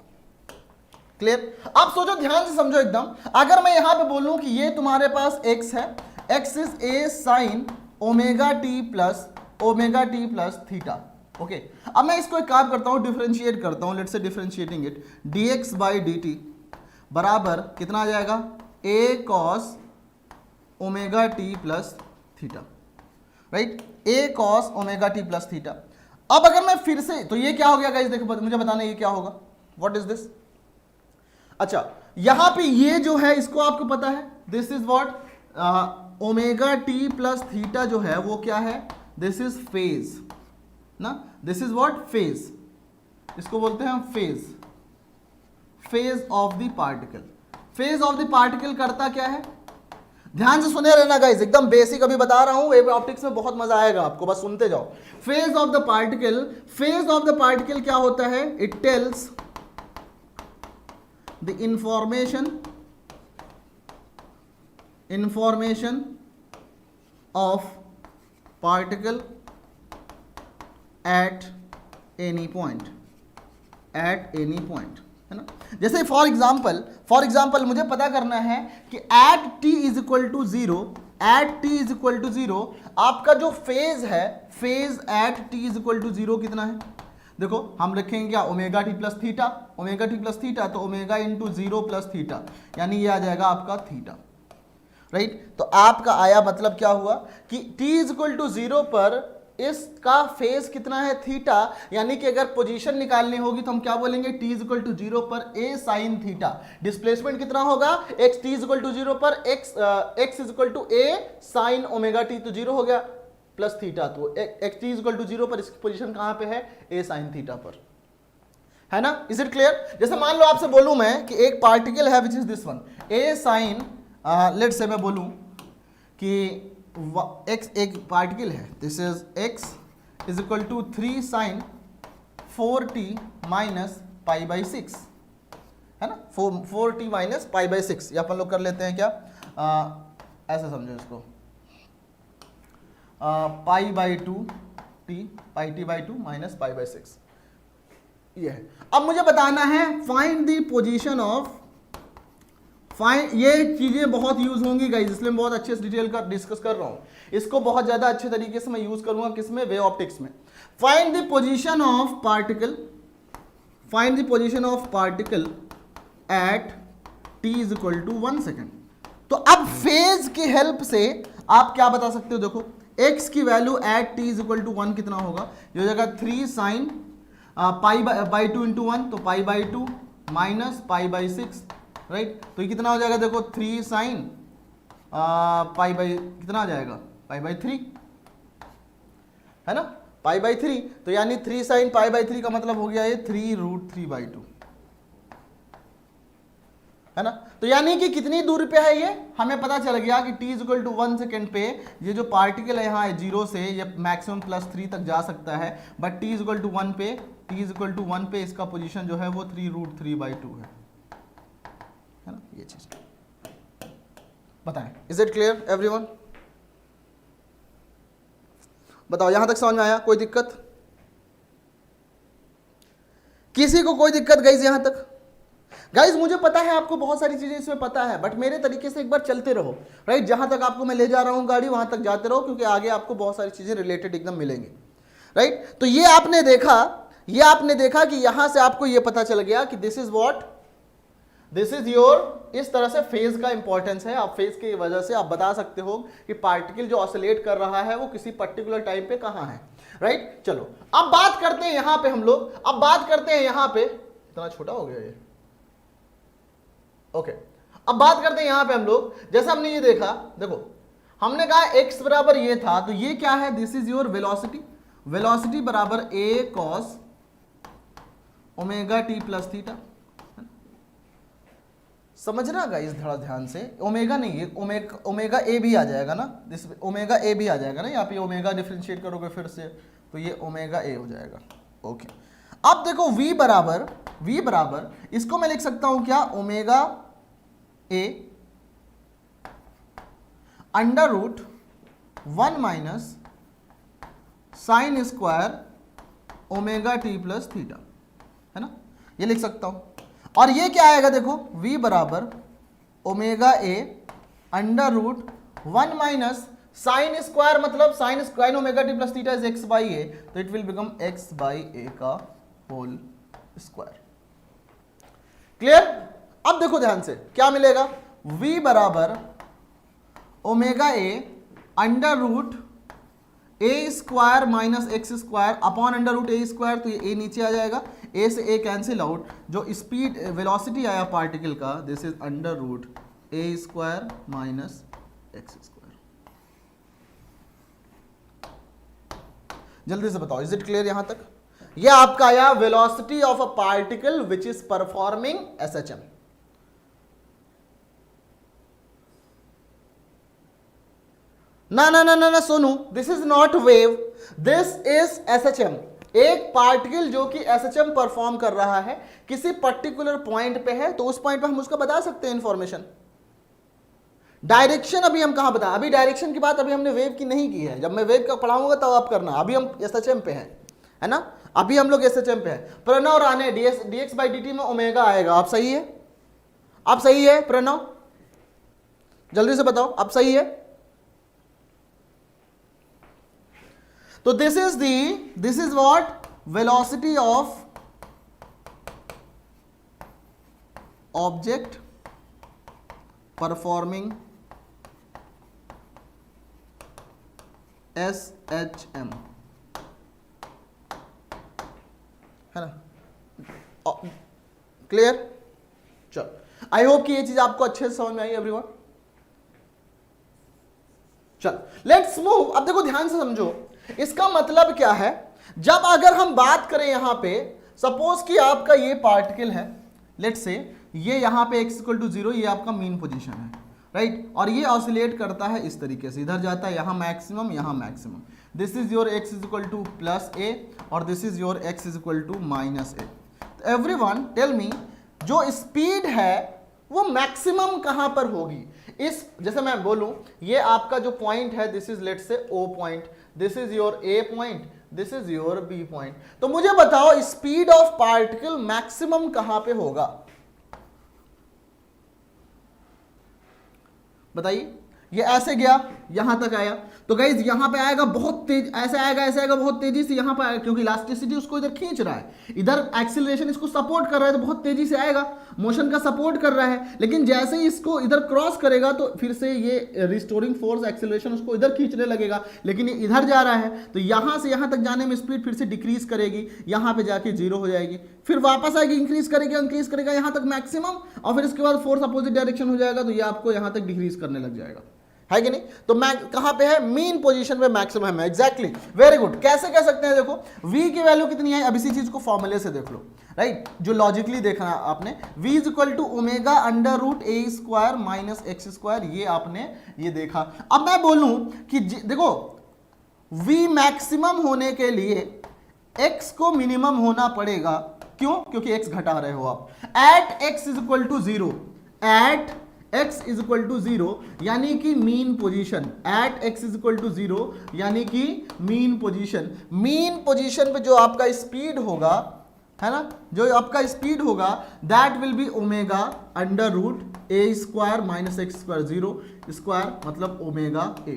क्लियर? आप सोचो, ध्यान से समझो एकदम। अगर मैं यहां पे बोलूं कि ये तुम्हारे पास x है, x is a sign omega T plus theta. Okay, अब मैं इसको एक काम करता हूं, डिफरेंशिएट करता हूं। Let's say differentiating it, dx by dt बराबर कितना आ जाएगा? a cos omega T plus theta, right, a cos omega T plus theta. अब अगर मैं फिर से, तो ये क्या हो गया गाइस? देखो मुझे बताना ये क्या होगा, व्हाट इज दिस? अच्छा, यहां पे ये जो है इसको आपको पता है, this is what omega T plus theta जो है वो क्या है? दिस इज फेज ना, दिस इज व्हाट? फेज, इसको बोलते हैं हम phase of the particle. Phase of the particle करता क्या है? ध्यान से सुने रहना गाइस, एकदम बेसिक अभी बता रहा हूं, वेव ऑप्टिक्स में बहुत मजा आएगा आपको, बस सुनते जाओ। फेज ऑफ द पार्टिकल क्या होता है? It tells the information of particle at any point, है ना। जैसे फॉर एग्जाम्पल मुझे पता करना है कि at t is equal to zero, आपका जो फेज है, phase at t is equal to zero कितना है? देखो हम रखेंगे क्या? ओमेगा टी प्लस थीटा, तो omega into zero plus theta, यानी ये आ जाएगा आपका थीटा, राइट। तो आपका आया मतलब क्या हुआ कि t is equal to zero पर इसका फेज कितना है? थीटा, यानी कि अगर पोजीशन निकालनी होगी तो हम क्या बोलेंगे? t is equal to zero पर a साइन थीटा। डिस्प्लेसमेंट कितना होगा? x, t is equal to zero पर x is equal to a sine omega t, तो जीरो हो गया, प्लस थीटा, तो x t is equal to zero पर इसकी पोजीशन कहां पे है? a साइन थीटा पर, है ना। Is it clear? जैसे मान लो आपसे बोलूं मैं कि एक पार्टिकल है which is this one, a sine, let say मैं बोलूं कि x एक पार्टिकल है, this is x is equal to 3 sine 4t minus pi by 6, है ना, 4t माइनस पाई बाई 6। या अपन लोग कर लेते हैं क्या, ऐसा समझो इसको, pi by 2 t, pi t by 2 minus pi by 6, ये है। अब मुझे बताना है फाइंड द पोजीशन ऑफ, ये चीजें बहुत यूज होंगी गाइस, इसलिए मैं बहुत अच्छे से डिटेल का डिस्कस कर रहा हूं। इसको बहुत ज्यादा अच्छे तरीके से मैं यूज करूंगा किसमें? वेव ऑप्टिक्स में। Find the position of particle at t is equal to 1 second. तो अब फेज की हेल्प से आप क्या बता सकते हो? देखो x की value at t is equal to 1 कितना होगा? ये हो जाएगा 3 साइन पाई बाई 2 इंटू 1, तो pi by 2 minus pi by 6, right. तो ये कितना हो जाएगा? देखो 3 साइन पाई बाई कितना आ जाएगा? पाई बाई 3, है ना, पाई बाई 3। तो यानी 3 साइन पाई बाई 3 का मतलब हो गया ये 3 रूट 3 बाई 2, है ना। तो यानी कि कितनी दूरी पे है ये? हमें पता चल गया कि t is equal to 1 second पे ये जो पार्टिकल है यहाँ है 0 से ये मैक्सिमम प्लस 3 तक जा सकता है, but t is equal to 1 पे इसका पोजीशन जो है वो 3 रूट 3 बाई 2 है ना, ये चीज बताएं। Is it clear everyone? बताओ, यहां तक समझ में आया? कोई दिक्कत? किसी को कोई दिक्कत गाइज यहां तक? गाइज मुझे पता है आपको बहुत सारी चीजें इसमें पता है, बट मेरे तरीके से एक बार चलते रहो, राइट। जहां तक आपको मैं ले जा रहा हूं गाड़ी, वहां तक जाते रहो, क्योंकि आगे आपको बहुत सारी चीजें रिलेटेड एकदम मिलेंगी, राइट। तो ये आपने देखा कि यहां से आपको ये पता चल गया कि this is what, this is your, इस तरह से फेज का इंपॉर्टेंस है। आप फेज की वजह से आप बता सकते हो कि पार्टिकल जो ऑसिलेट कर रहा है वो किसी पर्टिकुलर टाइम पे कहां है, राइट। चलो अब बात करते हैं यहां पे हम लोग, इतना छोटा हो गया ये, ओके। अब बात करते हैं यहां पे हम लोग, जैसा हमने ये देखा, देखो हमने कहा x बराबर ये था, तो ये क्या है? दिस इज योर वेलोसिटी बराबर a cos omega t plus theta. समझना गाइस थोड़ा ध्यान से, ओमेगा नहीं है, ओमेगा ए भी आ जाएगा ना, दिस ओमेगा ए भी आ जाएगा ना, यहाँ पे ओमेगा डिफरेंशिएट करोगे फिर से, तो ये ओमेगा ए हो जाएगा, ओके। अब देखो v बराबर इसको मैं लिख सकता हूं क्या, omega a under root 1 minus sine square omega T plus theta, है ना, ये लिख सकता हूं। और ये क्या आएगा देखो, v बराबर omega a under root 1 minus sine square, मतलब sine omega T plus theta is x by A, तो it will become x by A का होल स्क्वायर। क्लियर? अब देखो ध्यान से क्या मिलेगा, v बराबर omega a under root A square minus x square upon under root A square, तो ये a नीचे आ जाएगा, a से a कैंसिल आउट, जो स्पीड वेलोसिटी आया पार्टिकल का, this is under root A square minus x square. जल्दी से बताओ, इज इट क्लियर यहां तक? ये आपका आया velocity of a particle which is performing SHM. ना ना ना ना ना सुनो, this is not wave, this is SHM. एक पार्टिकल जो कि एसएचएम परफॉर्म कर रहा है, किसी पर्टिकुलर पॉइंट पे है, तो उस पॉइंट पे हम उसका बता सकते हैं इंफॉर्मेशन। डायरेक्शन अभी हम कहां बता, अभी डायरेक्शन की बात अभी हमने वेव की नहीं की है, जब मैं वेव का पढ़ाऊंगा तब आप करना, अभी हम एसएचएम पे हैं, है ना, अभी हम लोग एसएचएम पे हैं। प्रणव और आने dx बाई dt में ओमेगा आएगा, आप सही है, आप सही है प्रणव, जल्दी से बताओ आप सही है। तो this is what, velocity of object performing SHM, है ना, क्लियर? चलो, आई होप कि ये चीज आपको अच्छे से समझ में आई एवरीवन। चलो लेट्स मूव। अब देखो ध्यान से समझो, इसका मतलब क्या है, जब अगर हम बात करें यहां पे, सपोज कि आपका ये पार्टिकल है, लेट्स से ये यहां पे x इक्वल टू 0, ये आपका मीन पोजीशन है, राइट, और ये ऑसिलेट करता है इस तरीके से, इधर जाता है, यहां मैक्सिमम, यहां maximum, this is your x is equal to plus a और this is your x is equal to minus a। तो एवरीवन टेल मी, जो स्पीड है वो मैक्सिमम कहां पर होगी? इस, जैसे मैं बोलूं, ये आपका जो पॉइंट है, this is let's say O point, this is your A point, this is your B point. तो मुझे बताओ स्पीड ऑफ पार्टिकल मैक्सिमम कहां पे होगा, बताइए। ये ऐसे गया, यहां तक आया, तो गाइज यहां पे आएगा बहुत तेज, ऐसे आएगा, ऐसे आएगा बहुत तेजी से, यहां पे आएगा, क्योंकि इलास्टिसिटी उसको इधर खींच रहा है, इधर एक्सीलरेशन इसको सपोर्ट कर रहा है, तो बहुत तेजी से आएगा, मोशन का सपोर्ट कर रहा है। लेकिन जैसे ही इसको इधर क्रॉस करेगा, तो फिर से ये रिस्टोरिंग फोर्स एक्सीलरेशन उसको इधर खींचने लगेगा, लेकिन ये इधर जा रहा है, तो यहां से यहां तक जाने में स्पीड फिर से डिक्रीज करेगी, यहां पे जाके 0 हो जाएगी, फिर वापस आएगी, इंक्रीज करेगा यहां तक मैक्सिमम, और फिर इसके बाद फोर्स अपोजिट डायरेक्शन हो जाएगा, तो ये आपको यहां तक डिक्रीज करने लग जाएगा, है कि नहीं? तो कहां पे है, मीन पोजीशन पे मैक्सिमम है, एग्जैक्टली, वेरी गुड। कैसे कह सकते हैं, देखो v की वैल्यू कितनी है, अब इसी चीज को फॉर्मूले से देख लो, राइट, जो लॉजिकली देखना आपने, v is equal to omega under root A square minus x square, ये आपने ये देखा। अब मैं बोलूं कि देखो v मैक्सिमम होने के लिए x को मिनिमम होना पड़ेगा, क्यों? क्योंकि x घटा रहे हो आप, at x is equal to 0, at x is equal to 0 यानी कि mean position, at x is equal to 0 यानी कि मीन पोजीशन पे जो आपका स्पीड होगा, है ना, जो आपका स्पीड होगा, that will be omega under root A square minus x square, 0 square मतलब omega A,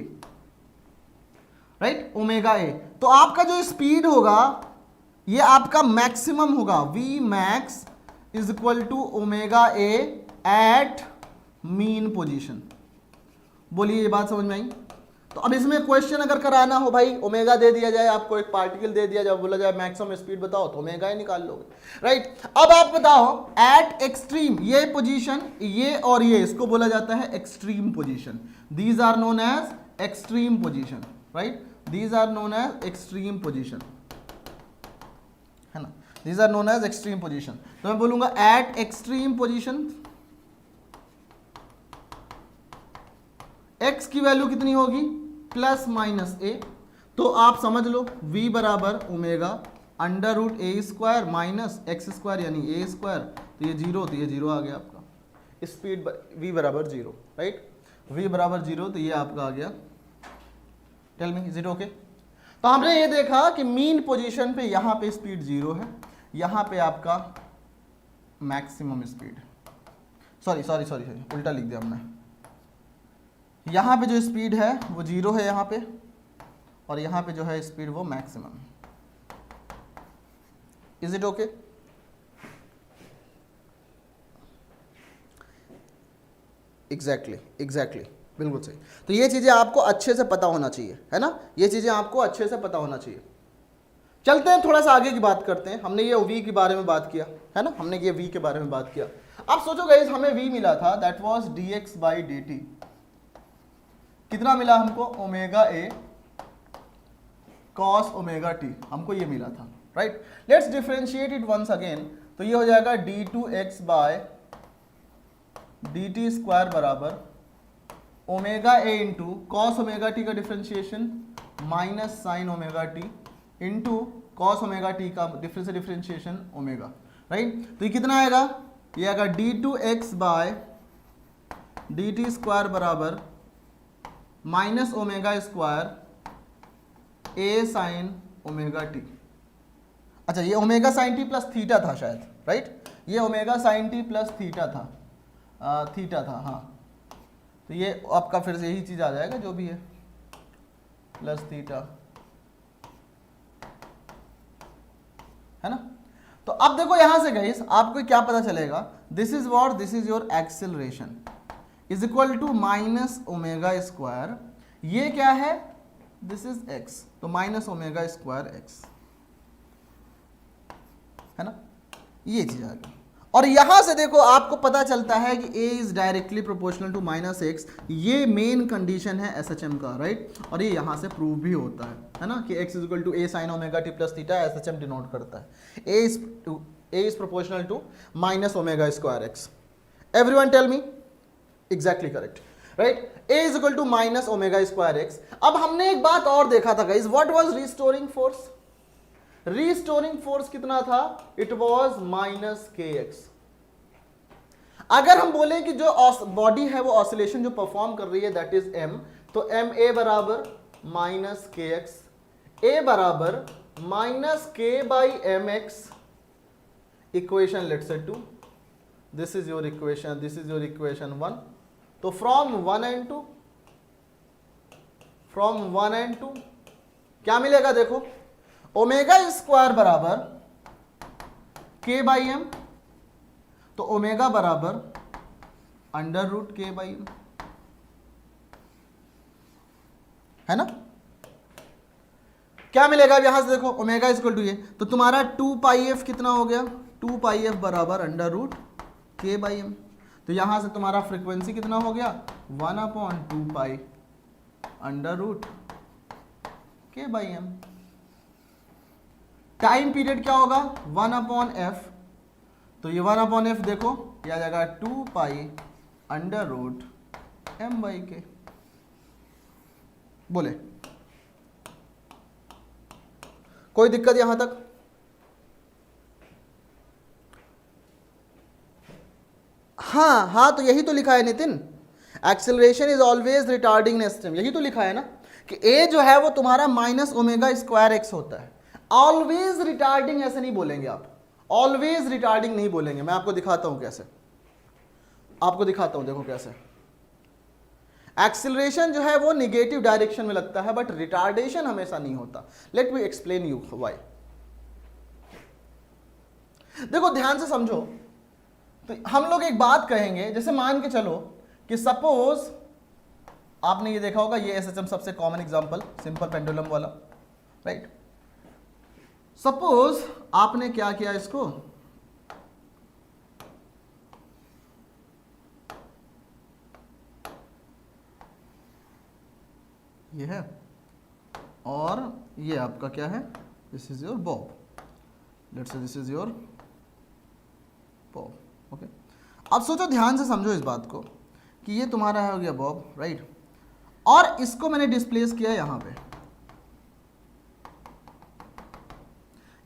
right, omega A. तो आपका जो स्पीड होगा ये आपका मैक्सिमम होगा, v max is equal to omega a at mean position. बोलिए ये बात समझ में आई? तो अब इसमें क्वेश्चन अगर कराना हो भाई, ओमेगा दे दिया जाए आपको, एक पार्टिकल दे दिया जाए, बोला जाए मैक्सिमम स्पीड बताओ, तो ओमेगा ही निकाल लोगे, राइट। अब आप बताओ एट एक्सट्रीम, ये पोजीशन, ये और ये, इसको बोला जाता है extreme position, these are known as extreme position, right, these are known as extreme position, है ना, these are known as extreme position. तो मैं बोलूंगा एट एक्सट्रीम पोजीशन x की वैल्यू कितनी होगी, प्लस माइनस ए, तो आप समझ लो v बराबर ओमेगा अंडर रूट ए स्क्वायर माइनस एक्स स्क्वायर यानी ए स्क्वायर, तो ये जीरो, तो ये जीरो आ गया आपका। स्पीड v बराबर जीरो, राइट, v बराबर जीरो, तो ये आपका आ गया। Tell me is it okay? तो हमने ये देखा कि मीन पोजीशन पे यहाँ पे स्पीड जीरो है, यहाँ पे आपका मैक्सिमम स्पीड, सॉरी उल्टा लिख दिया हमने। यहाँ पे जो स्पीड है वो जीरो है यहाँ पे, और यहाँ पे जो है स्पीड वो maximum. Is it okay? Exactly बिल्कुल सही। तो ये चीजें आपको अच्छे से पता होना चाहिए, है ना, ये चीजें आपको अच्छे से पता होना चाहिए। चलते हैं थोड़ा सा आगे की बात करते हैं। हमने ये v के बारे में बात किया, है ना, हमने ये v के बारे में बात किया। अब सोचो गाइस, हमें v मिला था, that was dx by dt। कितना मिला हमको? Omega a cos omega t, हमको ये मिला था, right. Let's differentiate it once again, तो ये हो जाएगा d2x बाय dt स्क्वायर बराबर omega a into cos omega t का differentiation minus sine omega t into cos omega t का डिफरेंशिएशन ओमेगा, राइट। तो ये कितना आएगा? ये आएगा d2x बाय dt स्क्वायर बराबर minus omega square a sine omega T. अच्छा, ये omega sine T plus theta था शायद, राइट, ये omega sine T plus theta था, हाँ। तो ये आपका फिर से यही चीज आ जाएगा जो भी है, प्लस थीटा, है ना। तो अब देखो यहां से गाइस आपको क्या पता चलेगा, this is what, this is your acceleration is equal to minus omega square, ये क्या है, दिस इज एक्स, तो माइनस ओमेगा स्क्वायर एक्स, है ना, ये चीज आ गई। और यहां से देखो आपको पता चलता है कि a is directly proportional to minus x, ये मेन कंडीशन है SHM का, राइट। और ये यहां से प्रूव भी होता है ना, कि x is equal to a sine omega T plus theta SHM denote करता है, a is proportional to minus omega square x. Everyone tell me, exactly correct, right, a is equal to minus omega square x. अब हमने एक बात और देखा था guys, what was restoring force? Restoring force कितना था? It was minus k x. अगर हम बोले कि जो बॉडी है वो ऑसिलेशन जो परफॉर्म कर रही है दैट इज m, तो एम ए बराबर माइनस के एक्स, ए बराबर minus k by m x, equation let's say 2, this is your equation, this is your equation 1। तो फ्रॉम 1 एंड 2 क्या मिलेगा? देखो, ओमेगा स्क्वायर बराबर के बाई एम, तो ओमेगा बराबर अंडर रूट के बाई एम, है ना। क्या मिलेगा अब यहां से? देखो ओमेगा इक्वल टू ये, तो तुम्हारा 2 पाई एफ कितना हो गया? 2 पाई एफ बराबर अंडर रूट के बाई एम। तो यहां से तुम्हारा फ्रीक्वेंसी कितना हो गया? 1/2 पाई अंडर रूट के बाई एम। टाइम पीरियड क्या होगा? 1/f, तो ये 1/f देखो ये आ जाएगा 2 pi under root m by k. बोले कोई दिक्कत यहां तक? हाँ, तो यही तो लिखा है Nitin, acceleration is always retarding system, यही तो लिखा है ना कि a जो है वो तुम्हारा माइनस ओमेगा स्क्वायर एक्स होता है। ऑलवेज रिटार्डिंग ऐसे नहीं बोलेंगे आप, ऑलवेज रिटार्डिंग नहीं बोलेंगे। मैं आपको दिखाता हूं कैसे, आपको दिखाता हूं, देखो कैसे। एक्सेलरेशन जो है वो निगेटिव डायरेक्शन में लगता है, बट रिटार्डेशन हमेशा नहीं होता। Let me explain you why. देखो ध्यान से समझो, तो हम लोग एक बात कहेंगे, जैसे मान के चलो कि सपोज आपने ये देखा होगा, ये SHM सबसे कॉमन एग्जांपल, सिंपल पेंडुलम वाला, राइट। सपोज आपने क्या किया, इसको ये है और ये आपका क्या है, this is your Bob, let's say this is your Bob, okay. अब सोचो, ध्यान से समझो इस बात को कि ये तुम्हारा है हो गया बॉब, राइट, और इसको मैंने डिस्प्लेस किया यहां पे।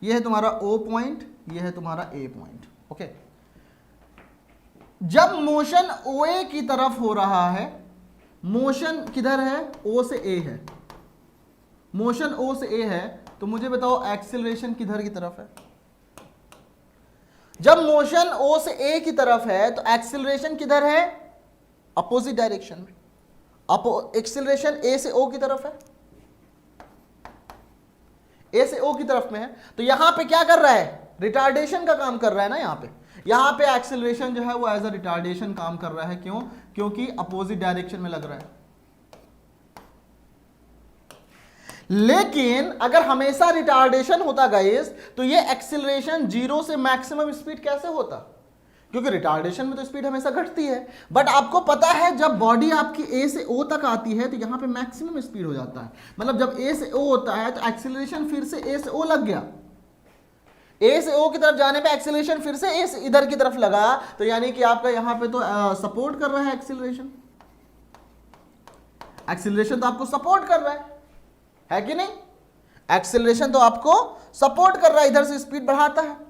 ये है तुम्हारा O पॉइंट, ये है तुम्हारा A पॉइंट। ओके, जब मोशन OA की तरफ हो रहा है, मोशन किधर है, O से A है, मोशन O से A है, तो मुझे बताओ एक्सीलरेशन किधर की तरफ है? जब मोशन O से A की तरफ है तो एक्सीलरेशन किधर है? अपोजिट डायरेक्शन में। एक्सीलरेशन A से O की तरफ है, A से O की तरफ में है, तो यहां पे क्या कर रहा है? रिटार्डेशन का काम कर रहा है ना। यहां पे एक्सीलरेशन जो है वो एज अ रिटार्डेशन काम कर रहा है। क्यों? क्योंकि अपोजिट डायरेक्शन में लग रहा है। लेकिन अगर हमेशा रिटार्डेशन होता गाइस, तो ये एक्सीलरेशन 0 से मैक्सिमम स्पीड कैसे होता? क्योंकि रिटार्डेशन में तो स्पीड हमेशा घटती है। बट आपको पता है जब बॉडी आपकी A से O तक आती है तो यहां पे मैक्सिमम स्पीड हो जाता है। मतलब जब A से O होता है तो एक्सीलरेशन फिर से A से O लग गया, A से O की तरफ जाने पे एक्सीलरेशन फिर से A से इधर की तरफ लगा, तो यानी कि आपका यहां पे तो सपोर्ट कर रहा है एक्सीलरेशन। एक्सीलरेशन तो आपको सपोर्ट कर रहा है कि नहीं? एक्सीलरेशन तो आपको सपोर्ट कर रहा है, इधर से स्पीड बढ़ाता है।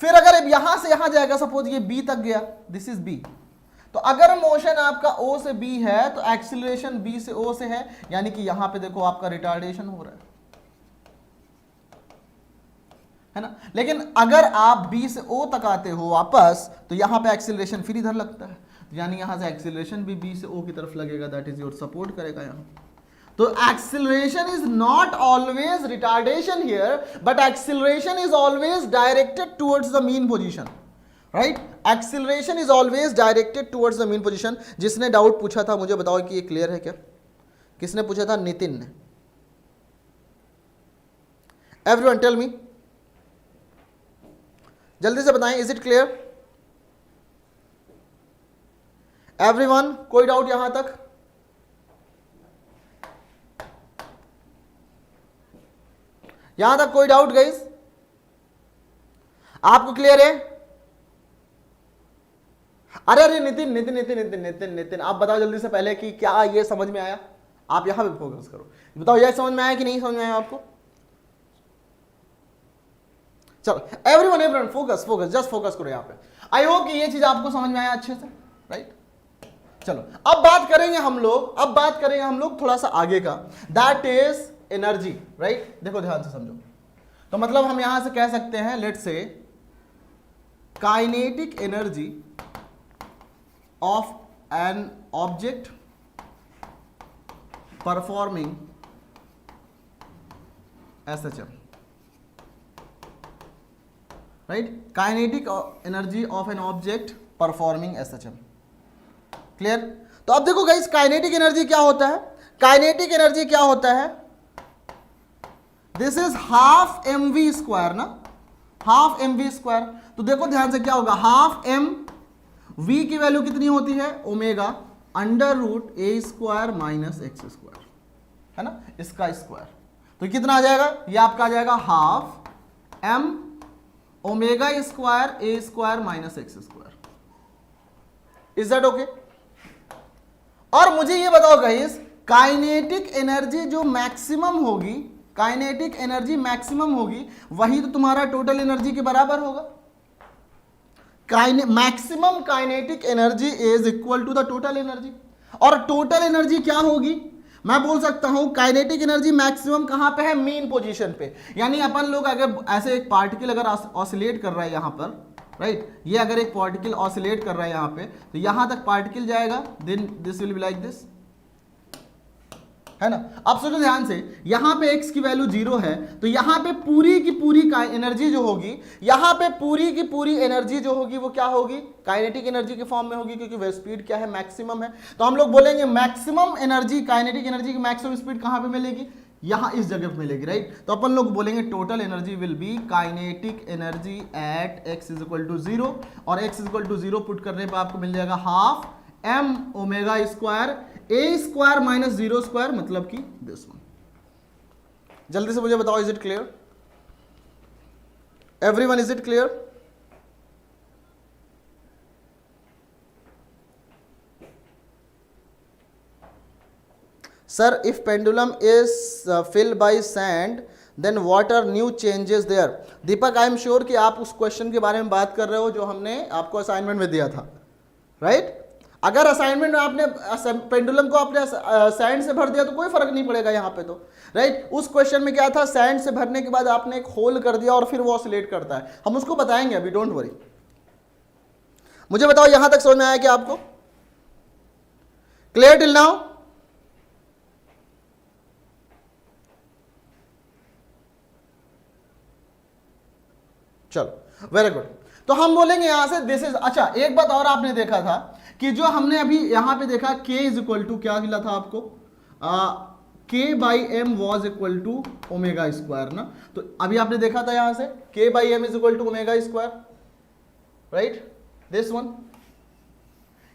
फिर अगर अब यहां से यहां जाएगा, सपोज ये B तक गया, दिस इज B, तो अगर मोशन आपका O से B है तो एक्सीलरेशन B से O से है, यानी कि यहां पे देखो आपका रिटार्डेशन हो रहा है ना। लेकिन अगर आप B से O तक आते हो वापस, तो यहां पे एक्सीलरेशन फिर इधर लगता है, यानी यहां से एक्सीलरेशन भी B से O की तरफ लगेगा, दैट इज योर सपोर्ट करेगा यहां। तो acceleration is not always retardation here, but acceleration is always directed towards the mean position, right? Acceleration is always directed towards the mean position. जिसने doubt पूछा था मुझे बताओ कि ये क्लियर है क्या? किसने पूछा था? नितिन ने। Everyone tell me, जल्दी से बताएं, is it clear? Everyone, कोई डाउट यहां तक? यहां तक कोई डाउट गाइस? आपको क्लियर है? अरे नितिन नितिन नितिन नितिन नितिन नितिन आप बताओ जल्दी से पहले कि क्या ये समझ में आया? आप यहां पे फोकस करो, बताओ ये समझ में आया कि नहीं समझ में आया आपको? चलो everyone focus focus, just focus करो यहां पे। आई होप कि ये चीज आपको समझ में आया अच्छे से, राइट? चलो अब बात करेंगे हम लोग थोड़ा सा आगे का, दैट इज एनर्जी, राइट? देखो ध्यान से समझो। तो मतलब हम यहां से कह सकते हैं, let's say kinetic energy of an object performing SHM, right? Kinetic energy of an object performing SHM, clear? तो अब देखो गाइस, काइनेटिक एनर्जी क्या होता है? काइनेटिक एनर्जी क्या होता है? This is half mv square ना, हाफ mv स्क्वायर। तो देखो ध्यान से क्या होगा, हाफ m, v की वैल्यू कितनी होती है? Omega under root a square minus x square, है ना, इसका स्क्वायर। तो कितना आ जाएगा? ये आपका आ जाएगा half m omega square a square minus x square. Is that okay? और मुझे ये बताओ गाइस, काइनेटिक एनर्जी जो मैक्सिमम होगी, काइनेटिक एनर्जी मैक्सिमम होगी, वही तो तुम्हारा टोटल एनर्जी के बराबर होगा। Maximum kinetic energy is equal to the total energy. और टोटल एनर्जी क्या होगी? मैं बोल सकता हूं काइनेटिक एनर्जी मैक्सिमम कहां पे है? मीन पोजीशन पे। यानी अपन लोग अगर ऐसे एक पार्टिकल अगर ऑसिलेट कर रहा है यहां पर, राइट? ये अगर एक पार्टिकल ऑसिलेट कर रहा है यहां पे, तो यहां तक पार्टिकल जाएगा, then this will be like this, है ना? अब सुनो ध्यान से, यहां पे x की वैल्यू 0 है, तो यहां पे पूरी की पूरी एनर्जी जो होगी, यहां पे पूरी की पूरी एनर्जी जो होगी वो क्या होगी? काइनेटिक एनर्जी के फॉर्म में होगी, क्योंकि वह स्पीड क्या है? मैक्सिमम है। तो हम लोग बोलेंगे मैक्सिमम एनर्जी, काइनेटिक एनर्जी की मैक्सिमम स्पीड कहां पे मिलेगी? यहां इस जगह पे मिलेगी, राइट? तो अपन लोग बोलेंगे total energy will be kinetic energy at x is equal to 0, और x is equal to 0 put करने पर आपको मिल जाएगा half m omega square a square minus 0 square, मतलब कि दिस वन। जल्दी से मुझे बताओ, is it clear? Everyone, is it clear? Sir, if pendulum is filled by sand, then what are new changes there. Deepak, I am sure कि आप उस question के बारे में बात कर रहे हो जो हमने आपको असाइनमेंट में दिया था, राइट? अगर असाइनमेंट में आपने पेंडुलम को आपने सैंड से भर दिया तो कोई फर्क नहीं पड़ेगा यहाँ पे तो, राइट? उस क्वेश्चन में क्या था, सैंड से भरने के बाद आपने एक होल कर दिया और फिर वो ऑसिलेट करता है। हम उसको बताएंगे अभी, डोंट वरी। मुझे बताओ यहां तक समझ में आया कि आपको क्लियर टिल नाउ? चलो, वेरी गुड। तो हम बोलेंगे यहां से दिस इज, अच्छा एक बात और आपने देखा था कि जो हमने अभी यहां पे देखा k इज इक्वल टू क्या मिला था आपको, k by m was equal to omega square ना। तो अभी आपने देखा था यहां से k by m is equal to omega square, right? This one,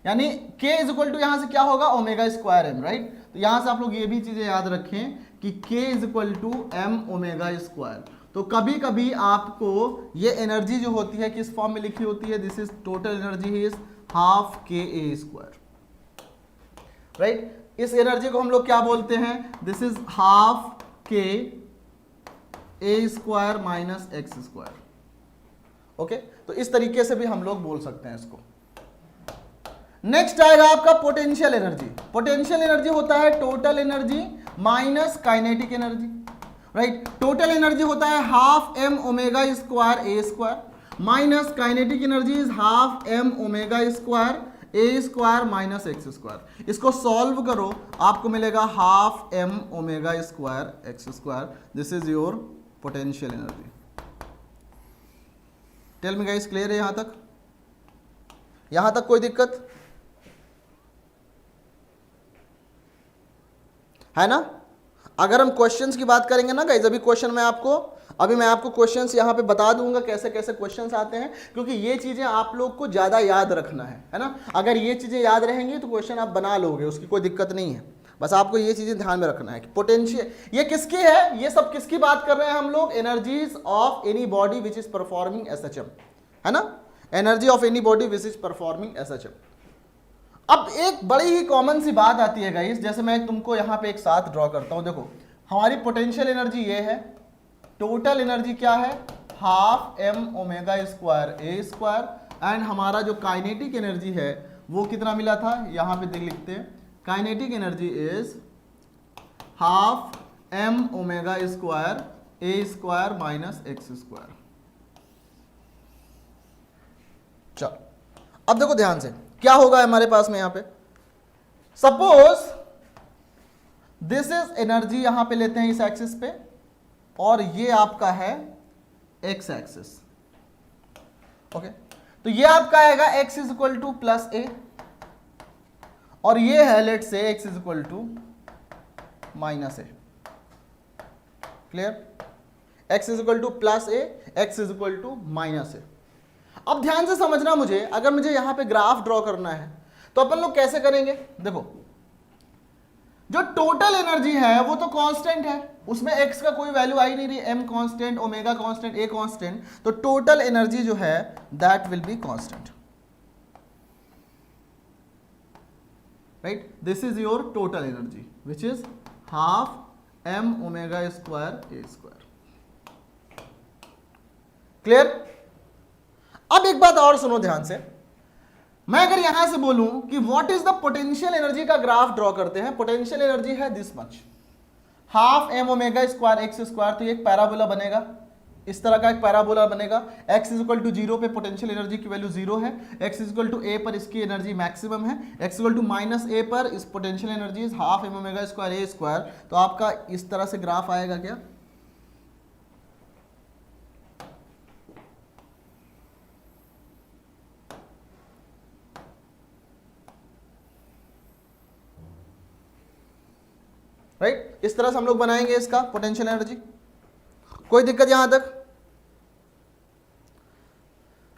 यानी k इज इक्वल टू यहां से क्या होगा, ओमेगा स्क्वायर एम, राइट? तो यहां से आप लोग ये भी चीजें याद रखें कि k is equal to m omega square. तो कभी कभी आपको ये एनर्जी जो होती है किस फॉर्म में लिखी होती है, this is total energy is half K A square, right? इस एनर्जी को हम लोग क्या बोलते हैं, this is half K A square minus x square. Okay, तो इस तरीके से भी हम लोग बोल सकते हैं इसको। नेक्स्ट आएगा आपका पोटेंशियल एनर्जी। पोटेंशियल एनर्जी होता है total energy minus kinetic energy, right? Total energy होता है half m omega square a square minus kinetic energy is half m omega square a square minus x square. इसको solve करो, आपको मिलेगा half m omega square x square. This is your potential energy. Tell me guys, clear है यहां तक? यहां तक कोई दिक्कत है ना? अगर हम क्वेश्चंस की बात करेंगे ना गाइस, अभी मैं आपको क्वेश्चंस यहाँ पे बता दूंगा कैसे कैसे क्वेश्चंस आते हैं, क्योंकि ये चीजें आप लोग को ज्यादा याद रखना है ना? अगर ये चीजें याद रहेंगी तो क्वेश्चन आप बना लोगे, उसकी कोई दिक्कत नहीं है। बस आपको ये चीजें ध्यान में रखना है कि पोटेंशियल ये किसकी है, ये सब किसकी बात कर रहे हैं हम लोग, energies of any body which is performing SHM, है ना? Energy of any body which is performing SHM. अब एक बड़ी ही कॉमन सी बात आती है गाइस, जैसे मैं तुमको यहां पे एक साथ ड्रॉ करता हूं। देखो, हमारी पोटेंशियल एनर्जी ये है, टोटल एनर्जी क्या है, half m omega square a square, and हमारा जो काइनेटिक एनर्जी है वो कितना मिला था, यहां पे देख लिखते हैं, kinetic energy is half m omega square a square minus x square. चलो, अब देखो ध्यान से क्या होगा हमारे पास में, यहां पे सपोज दिस इज एनर्जी, यहां पे लेते हैं इस एक्सिस पे, और ये आपका है एक्स एक्सिस। ओके, तो ये आपका आएगा x is equal to plus A, और ये है let say x is equal to minus A. Clear? X is equal to plus A, x is equal to minus A. अब ध्यान से समझना, मुझे अगर मुझे यहां पे ग्राफ ड्रॉ करना है तो अपन लोग कैसे करेंगे। देखो, जो टोटल एनर्जी है वो तो कांस्टेंट है, उसमें एक्स का कोई वैल्यू आई नहीं रही, m constant, omega constant, a constant, तो टोटल एनर्जी जो है that will be constant, right? This is your total energy which is half m omega square a square. Clear? अब एक बात और सुनो ध्यान से, मैं अगर यहां से बोलूं कि what is the potential energy का ग्राफ ड्रॉ करते हैं, पोटेंशियल एनर्जी है this much, half m omega square x square, तो एक पैराबोला बनेगा, इस तरह का एक पैराबोला बनेगा। x इज इक्वल टू 0 पे पोटेंशियल एनर्जी की वैल्यू 0 है, x is equal to a पर इसकी एनर्जी मैक्सिमम है, x equal to minus a पर इस potential energy is half m omega square a square. तो आपका इस तरह से ग्राफ आएगा क्या, राइट? इस तरह से हम लोग बनाएंगे इसका पोटेंशियल एनर्जी। कोई दिक्कत यहां तक?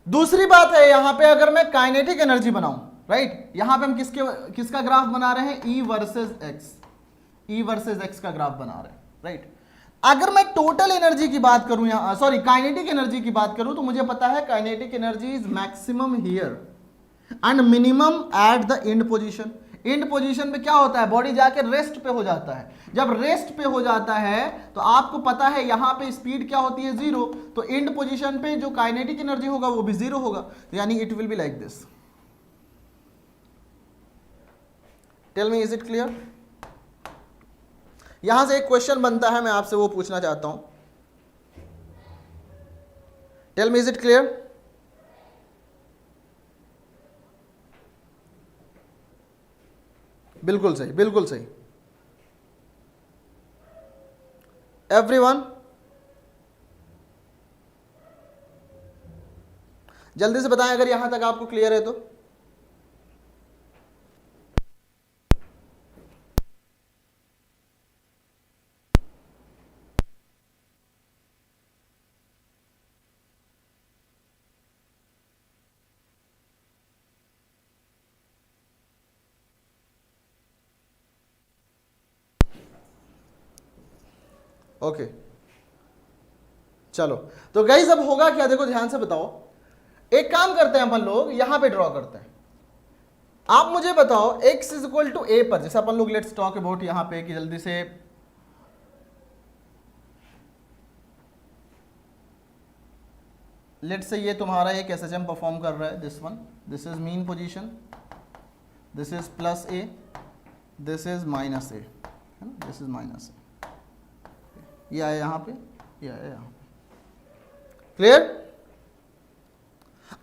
दूसरी बात है, यहां पे अगर मैं काइनेटिक एनर्जी बनाऊं, राइट? यहां पे हम किसका ग्राफ बना रहे हैं, ई वर्सेस एक्स, ई वर्सेस एक्स का ग्राफ बना रहे हैं, राइट? अगर मैं टोटल एनर्जी की बात करूं, यहां सॉरी काइनेटिक एनर्जी की बात करूं, तो मुझे पता है kinetic energy is maximum here and minimum at the end position. End position पे क्या होता है, बॉडी जाके रेस्ट पे हो जाता है। जब रेस्ट पे हो जाता है तो आपको पता है यहां पे स्पीड क्या होती है, जीरो, तो इंड पोजीशन पे जो काइनेटिक एनर्जी होगा वो भी जीरो होगा, तो यानी it will be like this. Tell me, is it clear? यहां से एक क्वेश्चन बनता है, मैं आपसे वो पूछना चाहता हूं। Tell me, is it clear? बिल्कुल सही, बिल्कुल सही। एवरीवन जल्दी से बताएं अगर यहां तक आपको क्लियर है तो। ओके चलो, तो गाइस अब होगा क्या, देखो ध्यान से बताओ। एक काम करते हैं अपन लोग, यहां पे ड्रॉ करते हैं। आप मुझे बताओ x इज इक्वल टू ए पर, जैसे अपन लोग लेट्स टॉक अबाउट यहां पे कि जल्दी से लेट्स से ये तुम्हारा एक SHM परफॉर्म कर रहा है, this one, this is mean position, this is plus A, this is minus A, है ना, दिस इज माइनस ए, ये आया यहां पे, ये आया यहां पे। क्लियर?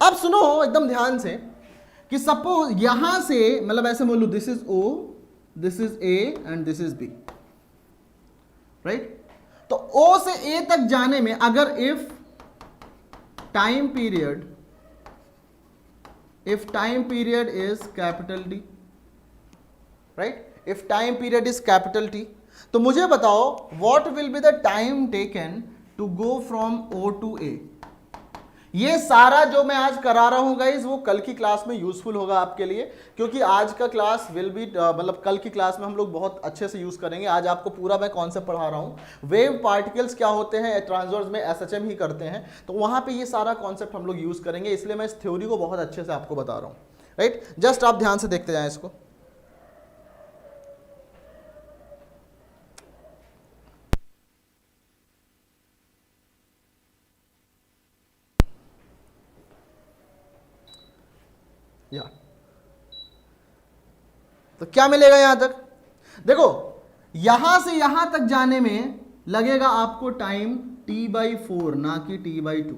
अब सुनो एकदम ध्यान से कि सपोज यहां से, मतलब ऐसे बोलूं, this is O, this is A and this is B, right? तो O से A तक जाने में अगर if time period is capital D, right, if time period is capital T, तो मुझे बताओ what will be the time taken to go from O to A। ये सारा जो मैं आज करा रहा हूं गाइस वो कल की क्लास में यूजफुल होगा आपके लिए, क्योंकि आज का क्लास विल बी मतलब कल की क्लास में हम लोग बहुत अच्छे से यूज करेंगे। आज आपको पूरा मैं कॉन्सेप्ट पढ़ा रहा हूं, वेव पार्टिकल्स क्या होते हैं, ट्रांसवर्स में SHM ही करते हैं, तो वहां पे ये सारा कॉन्सेप्ट हम लोग यूज करेंगे, इसलिए मैं इस थ्योरी को बहुत अच्छे से आपको बता रहा हूं, राइट? जस्ट आप ध्यान से देखते जाएं इसको। या तो क्या मिलेगा यहां तक, देखो यहां से यहां तक जाने में लगेगा आपको टाइम T/4 ना कि T/2।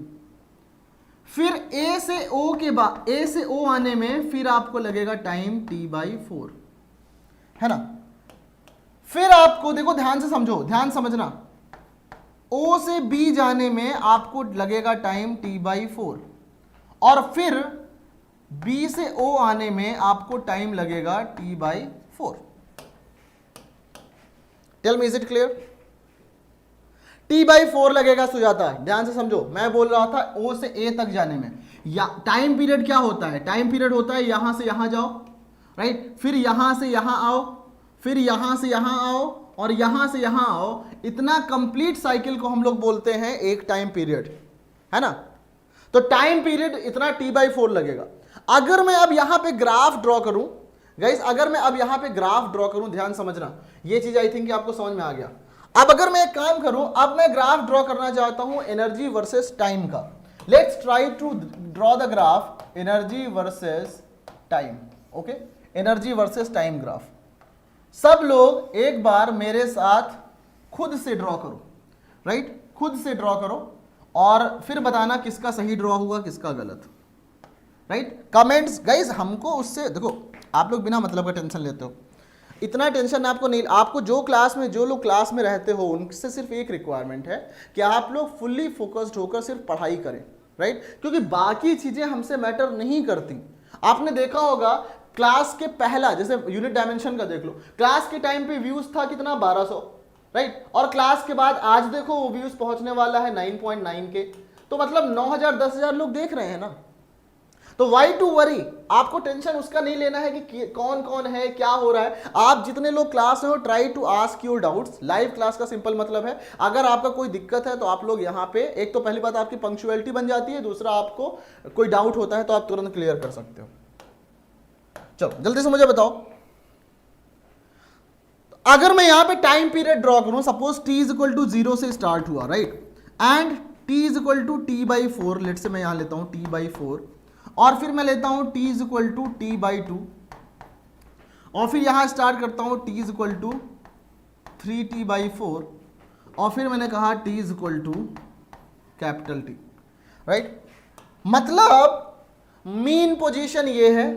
फिर A से O के बाद, A से O आने में फिर आपको लगेगा टाइम T/4, है ना? फिर आपको देखो ध्यान से समझो, ध्यान समझना, O से B जाने में आपको लगेगा टाइम T/4 और फिर B से O आने में आपको टाइम लगेगा T/4। Tell me, is it clear? T/4 लगेगा सुजाता, ध्यान से समझो। मैं बोल रहा था O से A तक जाने में या टाइम पीरियड क्या होता है, टाइम पीरियड होता है यहां से यहां जाओ, राइट, फिर यहां से यहां आओ, फिर यहां से यहां आओ और यहां से यहां आओ, इतना कंप्लीट साइकिल को हम लोग बोलते हैं एक टाइम पीरियड, है ना? तो टाइम पीरियड इतना T/4 लगेगा। अगर मैं अब यहां पे ग्राफ ड्रॉ करूं गाइस, अगर मैं अब यहां पे ग्राफ ड्रॉ करूं, ध्यान समझना, ये चीज आई थिंक आपको समझ में आ गया। अब अगर मैं एक काम करूं, अब मैं ग्राफ ड्रॉ करना चाहता हूं एनर्जी वर्सेस टाइम का। Let's try to draw the graph energy versus time. Okay, energy versus time graph. सब लोग एक बार मेरे साथ खुद से ड्रॉ करो, राइट, खुद से ड्रॉ करो और फिर बताना किसका सही ड्रॉ हुआ किसका गलत, राइट? कमेंट्स गाइस, हमको उससे देखो, आप लोग बिना मतलब का टेंशन लेते हो, इतना टेंशन आपको नहीं। आपको जो क्लास में, जो लोग क्लास में रहते हो, उनसे सिर्फ एक रिक्वायरमेंट है कि आप लोग फुल्ली फोकस्ड होकर सिर्फ पढ़ाई करें, राइट? क्योंकि बाकी चीजें हमसे मैटर नहीं करती। आपने देखा होगा क्लास के पहला, जैसे यूनिट डायमेंशन का देख लो, क्लास के टाइम पे व्यूज था कितना, 1200, राइट? और क्लास के बाद आज देखो वो व्यूज पहुंचने वाला है 9.9 के, तो मतलब 9000 10,000 लोग देख रहे हैं ना। तो वाई टू वरी, आपको टेंशन उसका नहीं लेना है कि कौन कौन है, क्या हो रहा है। आप जितने लोग क्लास में हो, try to ask your doubts. Live class का सिंपल मतलब है, अगर आपका कोई दिक्कत है तो आप लोग यहाँ पे, एक तो पहली बात आपकी पंक्चुअलिटी बन जाती है, दूसरा आपको कोई डाउट होता है तो आप तुरंत क्लियर कर सकते हो। चलो जल्दी से मुझे बताओ, अगर मैं यहां पे टाइम पीरियड ड्रॉ करूं, suppose t is equal to 0 से स्टार्ट हुआ, right, and t is equal to t/4, let say मैं यहां लेता हूं t/4, और फिर मैं लेता हूं t is equal to t/2, और फिर यहां स्टार्ट करता हूं t is equal to 3t/4, और फिर मैंने कहा t is equal to capital T, right. मतलब मीन पोजीशन ये है,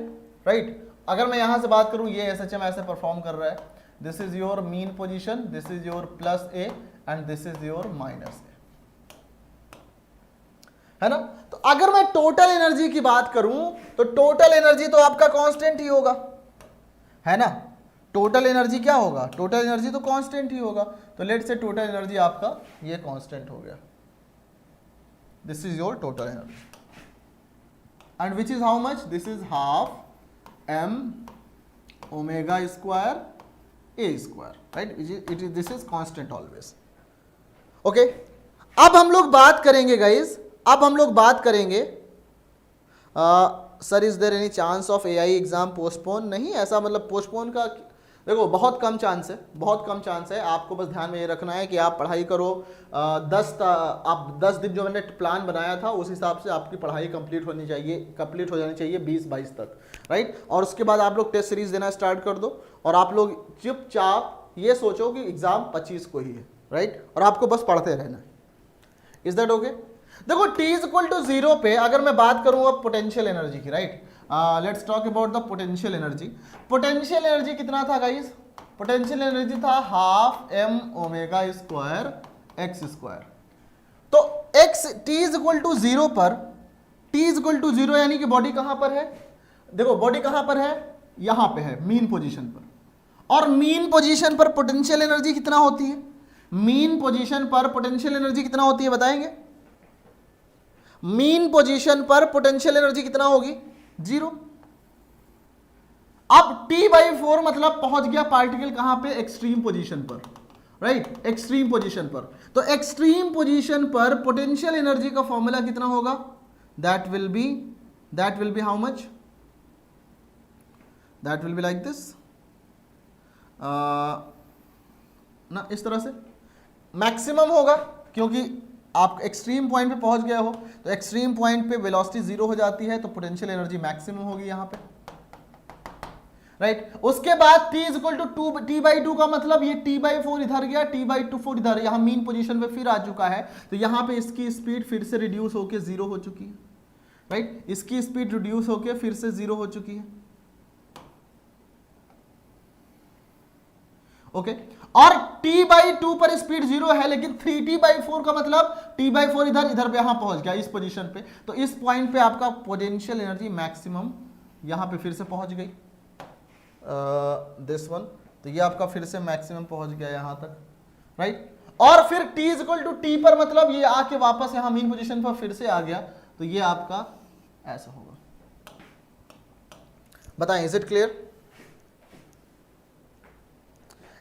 राइट। अगर मैं यहां से बात करूं, ये SHM ऐसे परफॉर्म कर रहा है, this is your mean position, this is your +A and this is your -A, है ना। तो अगर मैं टोटल एनर्जी की बात करूं तो टोटल एनर्जी तो आपका कांस्टेंट ही होगा, है ना। टोटल एनर्जी क्या होगा, टोटल एनर्जी तो कांस्टेंट ही होगा। तो लेट से टोटल एनर्जी आपका ये कांस्टेंट हो गया, this is your total energy, and which is how much, this is half m omega square a square, right, it is this is constant always. Okay, अब हम लोग बात करेंगे गाइज, अब हम लोग बात करेंगे sir is there any chance of AI exam postpone? नहीं, ऐसा मतलब पोस्टपोन का देखो बहुत कम चांस है, बहुत कम चांस है। आपको बस ध्यान में ये रखना है कि आप पढ़ाई करो, आप 10 दिन जो मैंने प्लान बनाया था उस हिसाब से आपकी पढ़ाई कंप्लीट होनी चाहिए, कंप्लीट हो जानी चाहिए 20-22 तक, राइट। और उसके बाद आप लोग टेस्ट सीरीज देना स्टार्ट कर दो, और आप लोग चुपचाप ये सोचो कि एग्जाम 25 को ही है, राइट, और आपको बस पढ़ते रहना है। Is that okay? देखो t इज इक्वल टू 0 पे अगर मैं बात करूं अब पोटेंशियल एनर्जी की, right, let's talk about the potential energy. Potential energy कितना था गाइस? पोटेंशियल एनर्जी था half m omega square x square. तो x t is equal to 0 पर, t इज इक्वल टू 0 यानी कि बॉडी कहां पर है? देखो बॉडी कहां पर है, यहां पे है, मीन पोजीशन पर। और मीन पोजीशन पर पोटेंशियल एनर्जी कितना होती है? मीन पोजीशन पर पोटेंशियल एनर्जी कितना होती है बताएंगे? मीन पोजीशन पर पोटेंशियल एनर्जी कितना होगी? 0। अब t/4 मतलब पहुंच गया पार्टिकल कहां पे? एक्सट्रीम पोजीशन पर, राइट, एक्सट्रीम पोजीशन पर। तो एक्सट्रीम पोजीशन पर पोटेंशियल एनर्जी का फॉर्मूला कितना होगा? That will be how much? That will be like this, ना इस तरह से मैक्सिमम होगा, क्योंकि आप एक्सट्रीम पॉइंट पे पहुंच गए हो, तो एक्सट्रीम पॉइंट पे वेलोसिटी 0 हो जाती है, तो पोटेंशियल एनर्जी मैक्सिमम होगी यहां पे, राइट। उसके बाद t is equal to t/2 का मतलब ये t/4 इधर गया, t/4 इधर, यहां मीन पोजीशन पे फिर आ चुका है, तो यहां पे इसकी स्पीड फिर से रिड्यूस होकर 0 हो चुकी है, राइट, इसकी स्पीड रिड्यूस होकर फिर से 0 हो चुकी है। ओके, और t/2 पर स्पीड 0 है, लेकिन 3t/4 का मतलब t/4 इधर पे यहां पहुंच गया इस पोजीशन पे, तो इस पॉइंट पे आपका पोटेंशियल एनर्जी मैक्सिमम यहां पे फिर से पहुंच गई, दिस वन, तो ये आपका फिर से मैक्सिमम पहुंच गया यहां तक, राइट। और फिर t is equal to t पर मतलब ये आके वापस यहां मीन पोजीशन पर फिर से आ गया, तो ये आपका ऐसा होगा। बताएं, इज इट क्लियर?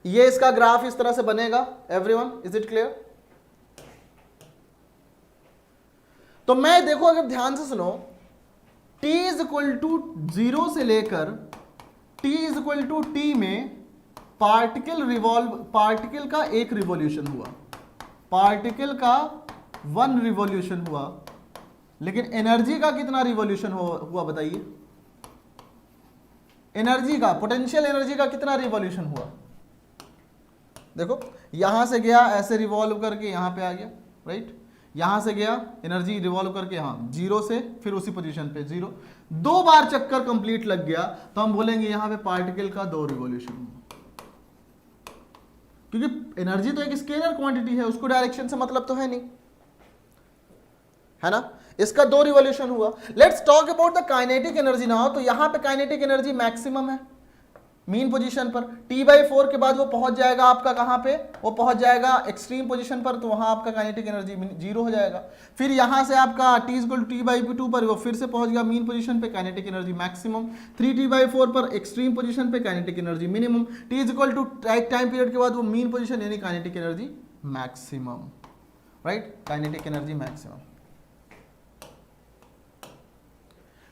ये इसका ग्राफ इस तरह से बनेगा, एवरीवन, इज इट क्लियर? तो मैं देखो अगर ध्यान से सुनो, t इज इक्वल टू 0 से लेकर t is equal to t में पार्टिकल का एक रिवॉल्यूशन हुआ, पार्टिकल का 1 रिवॉल्यूशन हुआ, लेकिन एनर्जी का कितना रिवॉल्यूशन हुआ बताइए? एनर्जी का, पोटेंशियल एनर्जी का कितना रिवॉल्यूशन हुआ? देखो यहां से गया ऐसे रिवॉल्व करके यहां पे आ गया, राइट, यहां से गया एनर्जी रिवॉल्व करके यहां 0 से फिर उसी पोजीशन पे 0, 2 बार चक्कर कंप्लीट लग गया, तो हम बोलेंगे यहां पे पार्टिकल का 2 रिवॉल्यूशन हुआ, क्योंकि एनर्जी तो एक स्केलर क्वांटिटी है, उसको डायरेक्शन से मतलब तो है नहीं, है ना। इसका 2 रिवॉल्यूशन हुआ। Let's talk about the kinetic energy now. तो यहां पे काइनेटिक एनर्जी मैक्सिमम है मीन पोजीशन पर, t/4 के बाद वो पहुंच जाएगा आपका कहां पे? वो पहुंच जाएगा एक्सट्रीम पोजीशन पर, तो वहां आपका काइनेटिक एनर्जी 0 हो जाएगा। फिर यहां से आपका t इक्वल टू t/2 पर वो फिर से पहुंच गया मीन पोजीशन पे, काइनेटिक एनर्जी मैक्सिमम। 3t/4 पर एक्सट्रीम पोजीशन पे kinetic energy minimum. t equal to time period के बाद वो मीन पोजीशन यानी kinetic energy maximum, right, kinetic energy maximum.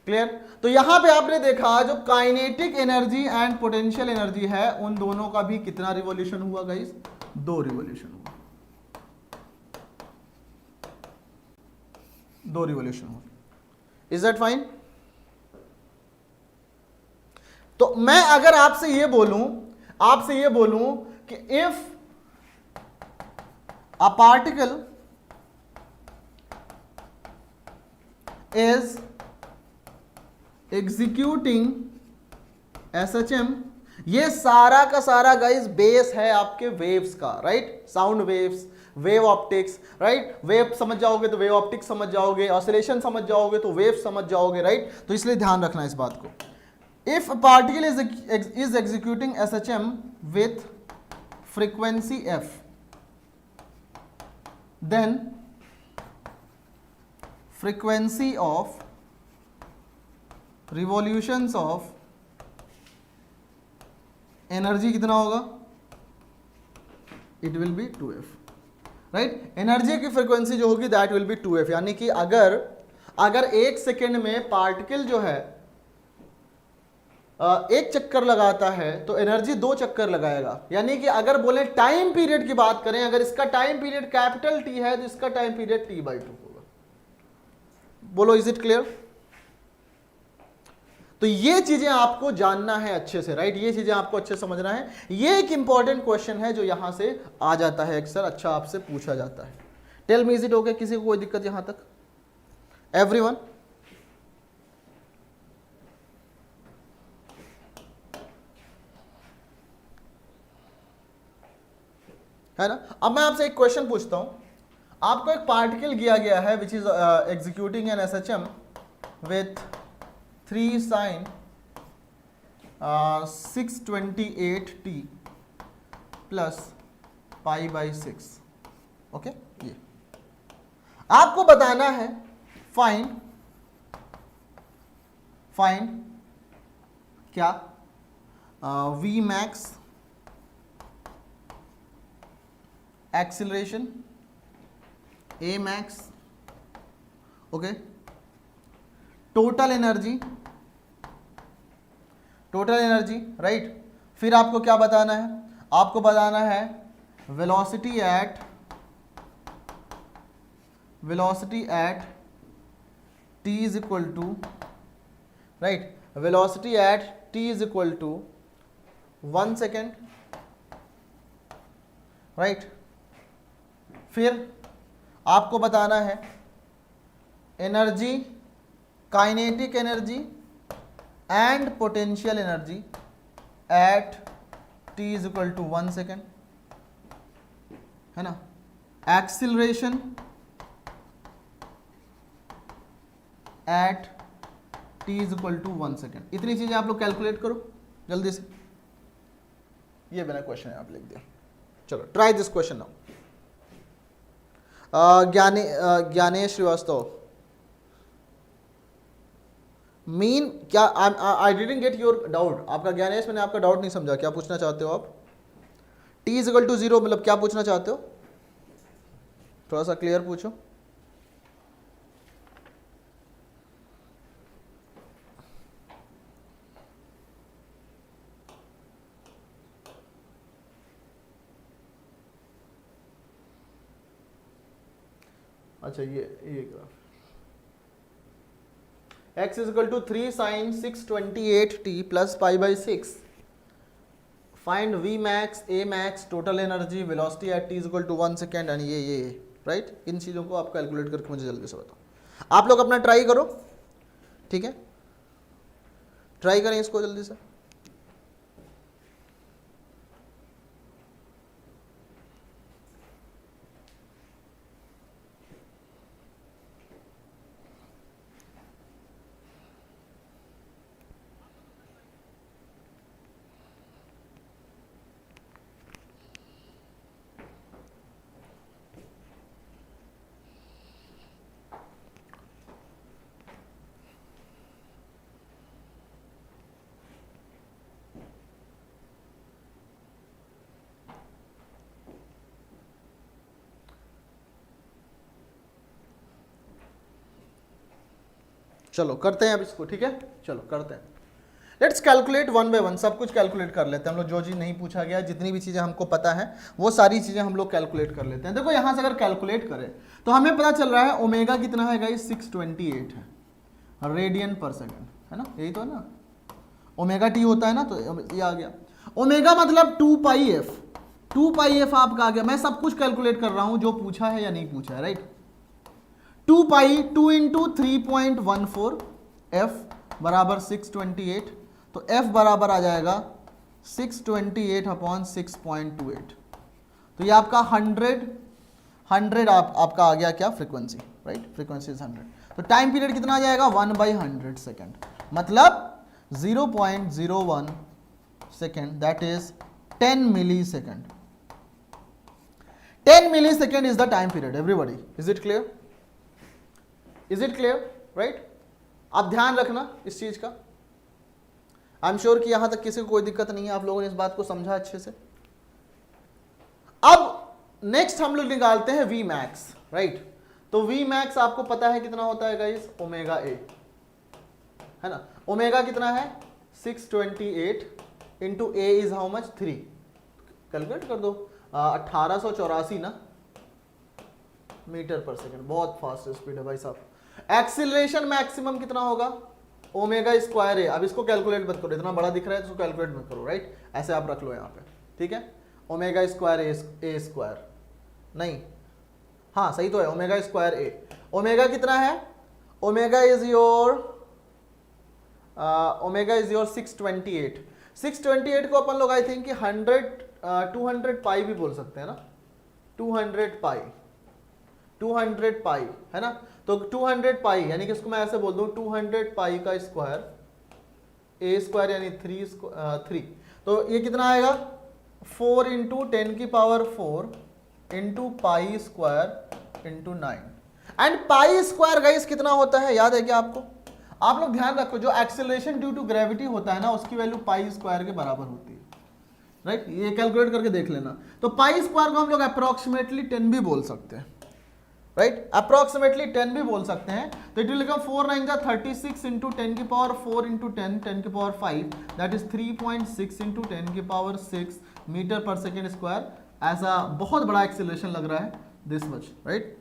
Clear. तो यहां पे आपने देखा जो kinetic energy and potential energy है उन दोनों का भी कितना रिवॉल्यूशन हुआ गाइस, 2 रिवॉल्यूशन हुआ, 2 रिवॉल्यूशन हुआ। Is that fine. तो मैं अगर आपसे ये बोलूं कि if a particle is executing SHM, ये सारा का सारा गाइस बेस है आपके वेव्स का, right. Sound waves, wave optics, right. Wave समझ जाओगे तो वेव ऑप्टिक्स समझ जाओगे, ऑसिलेशन समझ जाओगे तो वेव समझ जाओगे, राइट। तो इसलिए ध्यान रखना इस बात को। If particle is executing SHM with frequency f, then frequency of revolutions of energy कितना होगा, it will be 2f, right. Energy की फ्रीक्वेंसी जो होगी दैट विल बी 2f, यानी कि अगर 1 सेकेंड में पार्टिकल जो है 1 चक्कर लगाता है तो एनर्जी 2 चक्कर लगाएगा। यानी कि अगर बोले टाइम पीरियड की बात करें, अगर इसका टाइम पीरियड कैपिटल T है तो इसका टाइम पीरियड T/2 होगा। बोलो, इज इट क्लियर। तो ये चीजें आपको जानना है अच्छे से, राइट। ये चीजें आपको अच्छे से समझना है। ये एक इंपॉर्टेंट क्वेश्चन है जो यहां से आ जाता है अक्सर, अच्छा आपसे पूछा जाता है। Tell me, is it okay, किसी को कोई दिक्कत यहां तक, एवरीवन। है ना। अब मैं आपसे एक क्वेश्चन पूछता हूं। आपको एक पार्टिकल दिया गया है which is executing an SHM with 3 sin 628t plus π/6, okay. ये आपको बताना है फाइंड क्या V max, acceleration A max, okay, total energy, right. फिर आपको क्या बताना है, आपको बताना है velocity at t is equal to, right, velocity at t is equal to 1 second, right. फिर आपको बताना है energy, kinetic energy and potential energy at t is equal to 1 second, है ना। Acceleration at t is equal to 1 second. इतनी चीजें आप लोग कैलकुलेट करो जल्दी से। ये मेरा क्वेश्चन है, आप लिख दिया। चलो try this question now. Gyanesh Srivastava, mean क्या, I didn't get your doubt. आपका ज्ञानेश, मैंने आपका डाउट नहीं समझा, क्या पूछना चाहते हो आप। t इज इक्वल टू 0 मतलब क्या पूछना चाहते हो, थोड़ा सा क्लियर पूछो। अच्छा, ये graph, x is equal to 3 sin 628t plus π/6, find V max, A max, total energy, velocity at t is equal to 1 second and ये राइट। इन चीज़ों को आप कैलकुलेट करके मुझे जल्दी से बताओ। आप लोग अपना ट्राई करो, ठीक है, ट्राई करें इसको जल्दी से। चलो करते हैं अब इसको, ठीक है, चलो करते हैं। Let's calculate one by one, सब कुछ कैलकुलेट कर लेते हैं हम लोग। जो चीज़ नहीं पूछा गया, जितनी भी चीज़ें हमको पता है वो सारी चीज़ें हम लोग कैलकुलेट कर लेते हैं। देखो यहाँ से अगर कैलकुलेट करें तो हमें पता चल रहा है ओमेगा कितना है गाइस, 628 है रेडियन पर सेकेंड, है ना, यही तो है ना, ओमेगा टी होता है ना, तो ये आ गया। ओमेगा मतलब 2 पाई एफ, 2 पाई एफ आपका आ गया। मैं सब कुछ कैलकुलेट कर रहा हूं जो पूछा है या नहीं पूछा है, राइट। 2 पाई 2 इंटू 3.14 एफ बराबर 628, तो एफ बराबर आ जाएगा 628 अपॉन 6.28, तो ये आपका 100 आपका आ गया क्या, फ्रीक्वेंसी, राइट, फ्रीक्वेंसी इज 100। तो टाइम पीरियड कितना आ जाएगा, 1/100 सेकेंड, मतलब 0.01 second, that is 10 millisecond. 10 millisecond is the time period everybody, is it clear, is it clear, right. आप ध्यान रखना इस चीज का। आई एम श्योर कि यहां तक किसी को कोई दिक्कत नहीं है, आप लोगों ने इस बात को समझा अच्छे से। अब नेक्स्ट हम लोग निकालते हैं वी मैक्स, राइट। तो वी मैक्स आपको पता है कितना होता है गाइस, ओमेगा ए, है ना। ओमेगा कितना है 628 into A is how much 3, calculate कर दो, 1884 ना मीटर पर सेकेंड, बहुत फास्ट स्पीड है भाई साहब। एक्सीलरेशन मैक्सिमम कितना होगा, ओमेगा स्क्वायर ए। अब इसको कैलकुलेट मत करो, इतना बड़ा दिख रहा है तो इसको कैलकुलेट मत करो, राइट, ऐसे आप रख लो यहाँ पे, ठीक है। ओमेगा स्क्वायर ए स्क्वायर नहीं, हाँ सही तो है, ओमेगा स्क्वायर ए। ओमेगा कितना है, ओमेगा इज योर 628। 628 को अपन लोग आई थिंक 200 पाई भी बोल सकते हैं ना, 200 पाई है ना। तो 200 पाई यानी कि इसको मैं ऐसे बोल दूं 200 पाई का स्क्वायर, ए स्क्वायर यानी 3, तो ये कितना आएगा 4 इंटू 10 की power 4 into pi square into 9। And pi square guys कितना होता है, याद है क्या आपको? आप लोग ध्यान रखो, जो एक्सेलरेशन ड्यू टू ग्रेविटी होता है ना, उसकी वैल्यू पाई स्क्वायर के बराबर होती है, राइट। ये कैलकुलेट करके देख लेना। तो पाई स्क्वायर को हम लोग अप्रोक्सीमेटली 10 भी बोल सकते हैं, राइट, अप्रोक्सीमेटली 10 भी बोल सकते हैं। तो इट विल बिकम 4 9 जा 36 इंटू 10 की पावर 4 इंटू 10 की पावर 5, दैट इज 3.6 इंटू 10 की पावर 6 मीटर पर सेकेंड स्क्वायर। ऐसा बहुत बड़ा एक्सेलरेशन लग रहा है, दिस मच, राइट।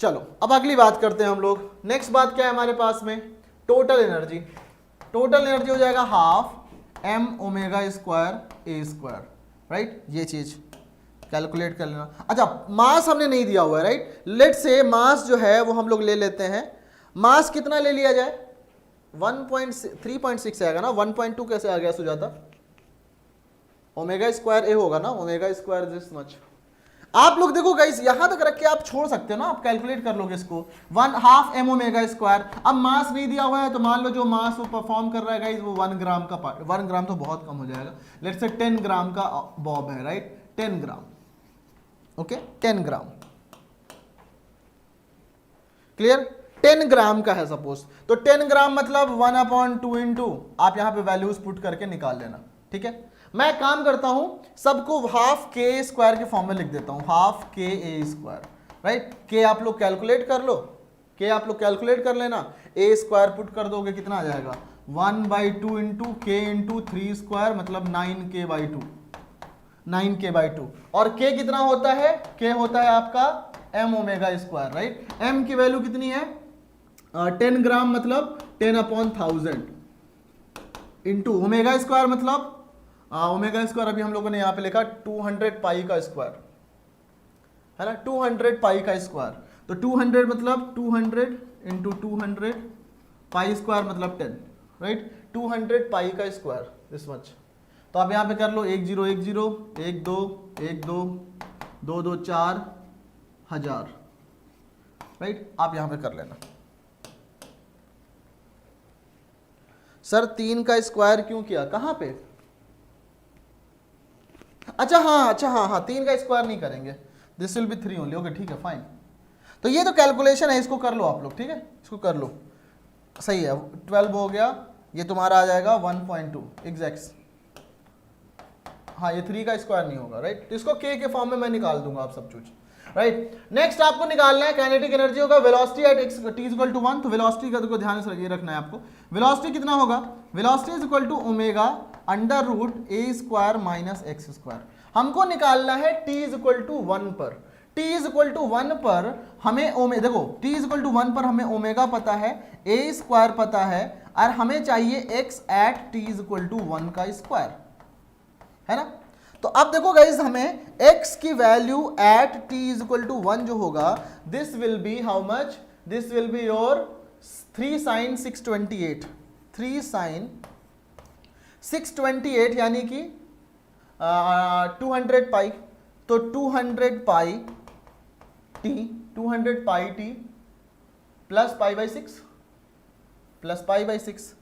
चलो अब अगली बात करते हैं हम लोग। नेक्स्ट बात क्या है हमारे पास में, टोटल एनर्जी। टोटल एनर्जी हो जाएगा half m omega square a square, right. ये चीज कैलकुलेट कर लेना। अच्छा, मास हमने नहीं दिया हुआ है, राइट। लेट्स से मास जो है वो हम लोग ले लेते हैं। मास कितना ले लिया जाए, 3.6 आएगा ना, 1.2 कैसे आ गया सुजाता? ओमेगा स्क्वायर ए होगा ना, ओमेगा स्क्वायर दिस मच। आप लोग देखो गाइस, यहां तक रख के आप छोड़ सकते हो ना, आप कैलकुलेट कर लोगे इसको, 1/2 एम ओमेगा स्क्वायर। अब मास नहीं दिया हुआ है तो मान लो जो मास वो परफॉर्म कर रहा है गाइस वो 1 ग्राम का 1 ग्राम तो बहुत कम हो जाएगा, लेट्स से 10 ग्राम का बॉब है, राइट, 10 ग्राम, ओके, 10 ग्राम, क्लियर, 10 ग्राम का है सपोज। तो 10 ग्राम मतलब 1/2 इंटू, आप यहां पे वैल्यूज पुट करके निकाल लेना, ठीक है। मैं काम करता हूं, सबको हाफ के स्क्वायर के फॉर्म में लिख देता हूं, half K A square, right. के आप लोग कैलकुलेट कर लो, के आप लोग कैलकुलेट कर लेना, ए स्क्वायर पुट कर दोगे कितना आ जाएगा 1/2 इंटू के इंटू 3 स्क्वायर मतलब 9k/2, 9k/2। और के कितना होता है, के होता है आपका m omega square, right. M की वैल्यू कितनी है 10 ग्राम मतलब 10/1000 इंटू ओमेगा स्क्वायर मतलब ओमेगा स्क्वायर अभी हम लोगों ने यहाँ पे लिखा 200 पाई का स्क्वायर, है ना, 200 पाई का स्क्वायर। तो 200 मतलब 200 इंटू 200 पाई स्क्वायर मतलब 10, राइट, 200 पाई का स्क्वायर दिस मच। तो आप यहाँ पे कर लो 1 0 1 0 1 2 1 2 2 2 4 1000, राइट। आप यहाँ पे कर लेना। सर 3 का स्क्वायर क्यों किया, कहाँ पे? अच्छा हाँ 3 का स्क्वायर नहीं करेंगे, this will B 3 only, okay ठीक है फाइन। तो ये तो कैलकुलेशन है, इसको कर लो आप लोग, ठीक है, इसको कर लो, सही है। 12 हो गया, ये तुम्हारा आ जाएगा 1.2 एग्जैक्ट। हाँ ये 3 का स्क्वायर नहीं होगा, राइट। तो इसको के फॉर्म में मैं निकाल दूंगा आप सब कुछ, राइट। नेक्स्ट आपको निकालना है काइनेटिक एनर्जी होगा velocity at x t equal to 1। तो वेलोसिटी का तो ध्यान से रखना है आपको। वेलोसिटी कितना होगा, velocity is equal to omega under root A square minus x square. हमको निकालना है t इज इक्वल टू 1 पर। t इज इक्वल टू 1 पर हमें देखो t इज इक्वल टू 1 पर हमें ओमेगा पता है, a स्क्वायर पता है, और हमें चाहिए x at t is equal to 1 का स्क्वायर, है ना। तो अब देखो गाइज हमें x की value at t is equal to 1 जो होगा, this will be how much, this will be your 3 sin 628, 3 sin 628 यानी कि 200 पाई। तो 200 pi t, 200 pi t plus pi by 6, plus pi by 6,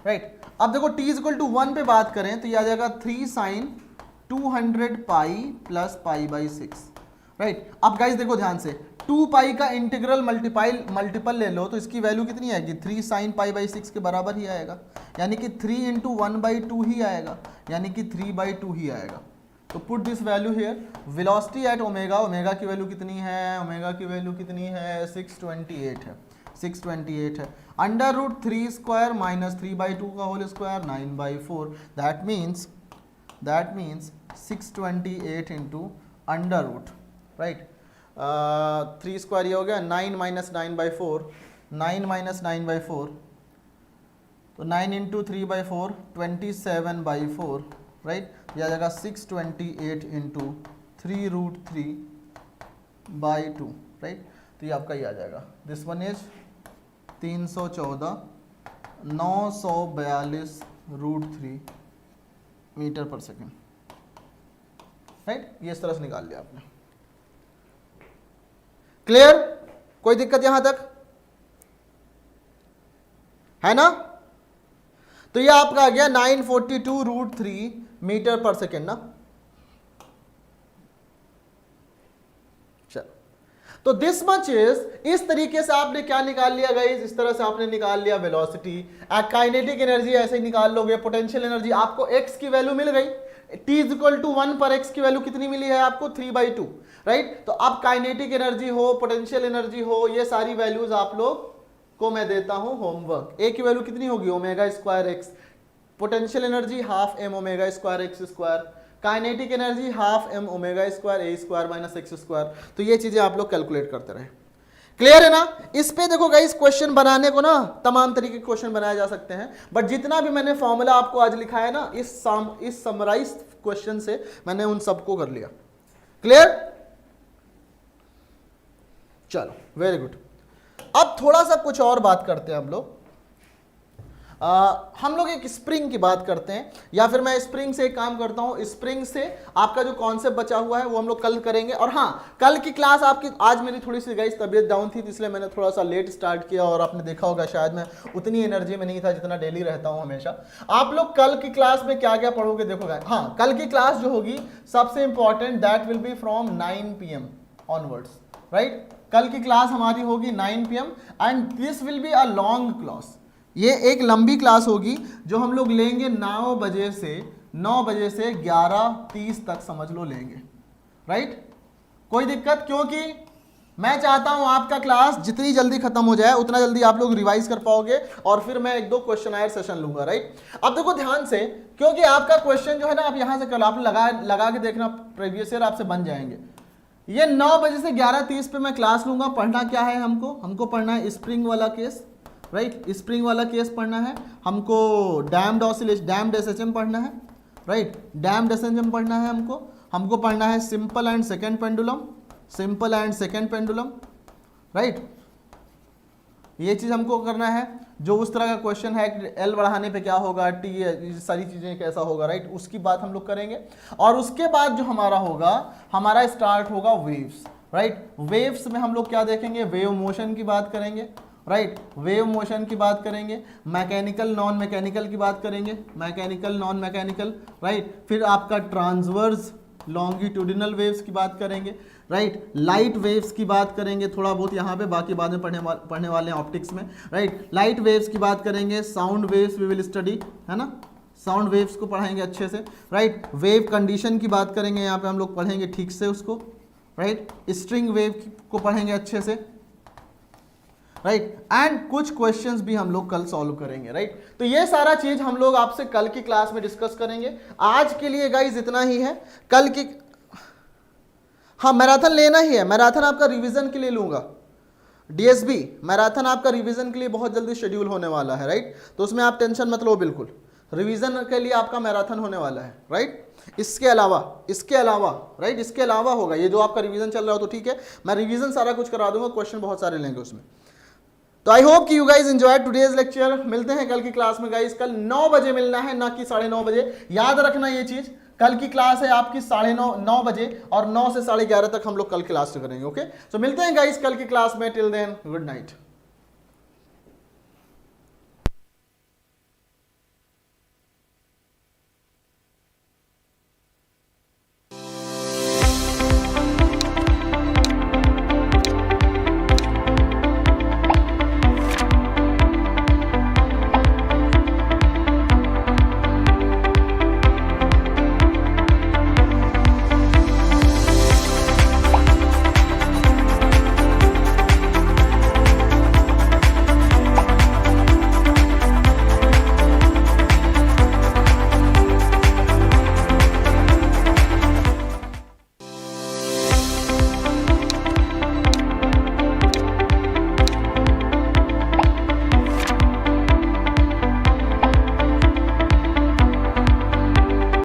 right. अब देखो t is equal to 1 पे बात करें तो ये आ जाएगा 3 sin 200 pi plus pi by 6, right. अब गाइस देखो ध्यान से, 2 पाई का इंटीग्रल मल्टीपल ले लो तो इसकी वैल्यू कितनी आएगी, 3 sin पाई बाई 6 के बराबर ही आएगा, यानी कि 3 इंटू 1/2 ही आएगा, यानी कि 3/2 ही आएगा। तो put this value here, velocity at omega, omega की वैल्यू कितनी है, ओमेगा की वैल्यू कितनी है, 628 है, 628 है। अंडर रूट 3 स्क्वायर माइनस 3/2 का whole square 9/4, that means 628 into under root, right. 3 square ये हो गया, 9 माइनस 9/4, 9 माइनस 9/4, तो 9 इंटू 3/4 27/4, राइट। यह आ जाएगा 628 इंटू 3√3/2, राइट। तो ये आपका ये आ जाएगा, दिस वन इज 314 942/3 मीटर पर सेकेंड, राइट। ये इस तरह से निकाल लिया आपने। क्लियर, कोई दिक्कत यहां तक है ना। तो ये आपका आ गया 942√3 मीटर पर सेकेंड ना। चलो, तो दिस मच इज, इस तरीके से आपने क्या निकाल लिया गाइस, इस तरह से आपने निकाल लिया वेलोसिटी। काइनेटिक एनर्जी ऐसे ही निकाल लोगे। पोटेंशियल एनर्जी आपको x की वैल्यू मिल गई, t इज इक्वल टू 1 पर x की वैल्यू कितनी मिली है आपको, 3/2, राइट। तो अब काइनेटिक एनर्जी हो, पोटेंशियल एनर्जी हो, ये सारी वैल्यूज आप लोग को मैं देता हूं होमवर्क। a की वैल्यू कितनी होगी, omega square x, potential energy half m omega square x square, kinetic energy half m omega square a square minus x square. तो ये चीजें आप लोग कैलकुलेट करते रहे। क्लियर है ना। इस पे देखो गाइस, क्वेश्चन बनाने को ना तमाम तरीके के क्वेश्चन बनाए जा सकते हैं, बट जितना भी मैंने फॉर्मूला आपको आज लिखा है ना, इस समराइज क्वेश्चन से मैंने उन सबको कर लिया। क्लियर, चलो वेरी गुड। अब थोड़ा सा कुछ और बात करते हैं हम लोग एक स्प्रिंग की बात करते हैं, या फिर मैं स्प्रिंग से एक काम करता हूं, स्प्रिंग से आपका जो कॉन्सेप्ट बचा हुआ है वो हम लोग कल करेंगे। और हाँ, कल की क्लास आपकी, आज मेरी थोड़ी सी गाइस तबीयत डाउन थी, इसलिए मैंने थोड़ा सा लेट स्टार्ट किया, और आपने देखा होगा शायद मैं उतनी एनर्जी में नहीं था जितना डेली रहता हूं हमेशा। आप लोग कल की क्लास में क्या क्या पढ़ोगे देखो गाइस। हाँ, कल की क्लास जो होगी सबसे important, that will B from 9 PM onwards, right. कल की क्लास हमारी होगी 9 PM and this will be a long class. ये एक लंबी क्लास होगी जो हम लोग लेंगे 9 बजे से 11:30 तक समझ लो लेंगे, राइट। कोई दिक्कत, क्योंकि मैं चाहता हूं आपका क्लास जितनी जल्दी खत्म हो जाए उतना जल्दी आप लोग रिवाइज कर पाओगे, और फिर मैं 1-2 क्वेश्चन सेशन लूंगा, राइट। अब देखो ध्यान से, क्योंकि आपका क्वेश्चन जो है ना, आप यहां से कल आप लगा के देखना, प्रीवियस ईयर आपसे बन जाएंगे। ये 9 बजे से 11:30 पे मैं क्लास लूंगा। पढ़ना क्या है हमको पढ़ना है स्प्रिंग वाला केस, राइट। स्प्रिंग वाला केस पढ़ना है हमको, डैम्ड एसएचएम पढ़ना है, राइट। डैम्ड एसएचएम पढ़ना है हमको पढ़ना है simple and second pendulum, right. ये चीज हमको करना है। जो उस तरह का क्वेश्चन है कि एल बढ़ाने पे क्या होगा, टी, ये सारी चीजें कैसा होगा, राइट, उसकी बात हम लोग करेंगे। और उसके बाद जो हमारा स्टार्ट होगा वेव्स, राइट। वेव्स में हम लोग क्या देखेंगे, वेव मोशन की बात करेंगे, राइट। वेव मोशन की बात करेंगे, मैकेनिकल नॉन मैकेनिकल की बात करेंगे, मैकेनिकल नॉन मैकेनिकल, राइट। फिर आपका ट्रांसवर्स लॉन्गिट्यूडिनल वेव्स की बात करेंगे, राइट। लाइट वेव्स की बात करेंगे थोड़ा बहुत यहाँ पे, बाकी बाद में पढ़ने वाले हैं ऑप्टिक्स में, राइट। लाइट वेव्स की बात करेंगे, sound waves we will study, है ना, साउंड वेव्स को पढ़ाएंगे अच्छे से, राइट। वेव कंडीशन की बात करेंगे, यहाँ पे हम लोग पढ़ेंगे ठीक से उसको, राइट, स्ट्रिंग वेव को पढ़ेंगे अच्छे से, राइट, एंड कुछ क्वेश्चंस भी हम लोग कल सॉल्व करेंगे, राइट। तो ये सारा चीज हम लोग आपसे कल की क्लास में डिस्कस करेंगे। आज के लिए गाइज इतना ही है। कल की, हाँ मैराथन लेना ही है, मैराथन आपका रिवीजन के लिए लूंगा, डीएसबी मैराथन आपका रिवीजन के लिए बहुत जल्दी शेड्यूल होने वाला है, राइट। तो उसमें आप टेंशन मत लो, बिल्कुल रिवीजन के लिए आपका मैराथन होने वाला है, राइट। इसके अलावा राइट, इसके अलावा होगा ये जो आपका रिवीजन चल रहा हो, तो ठीक है, मैं रिवीजन सारा कुछ करा दूंगा, क्वेश्चन बहुत सारे लेंगे उसमें। तो आई होप कि you guys enjoy today's lecture. मिलते हैं कल की क्लास में गाइज। कल 9 बजे मिलना है, ना कि 9:30 बजे। याद रखना ये चीज, कल की क्लास है आपकी 9:30 बजे, और 9 से 11:30 तक हम लोग कल क्लास करेंगे। ओके, तो मिलते हैं गाइज कल की क्लास में। Till then good night.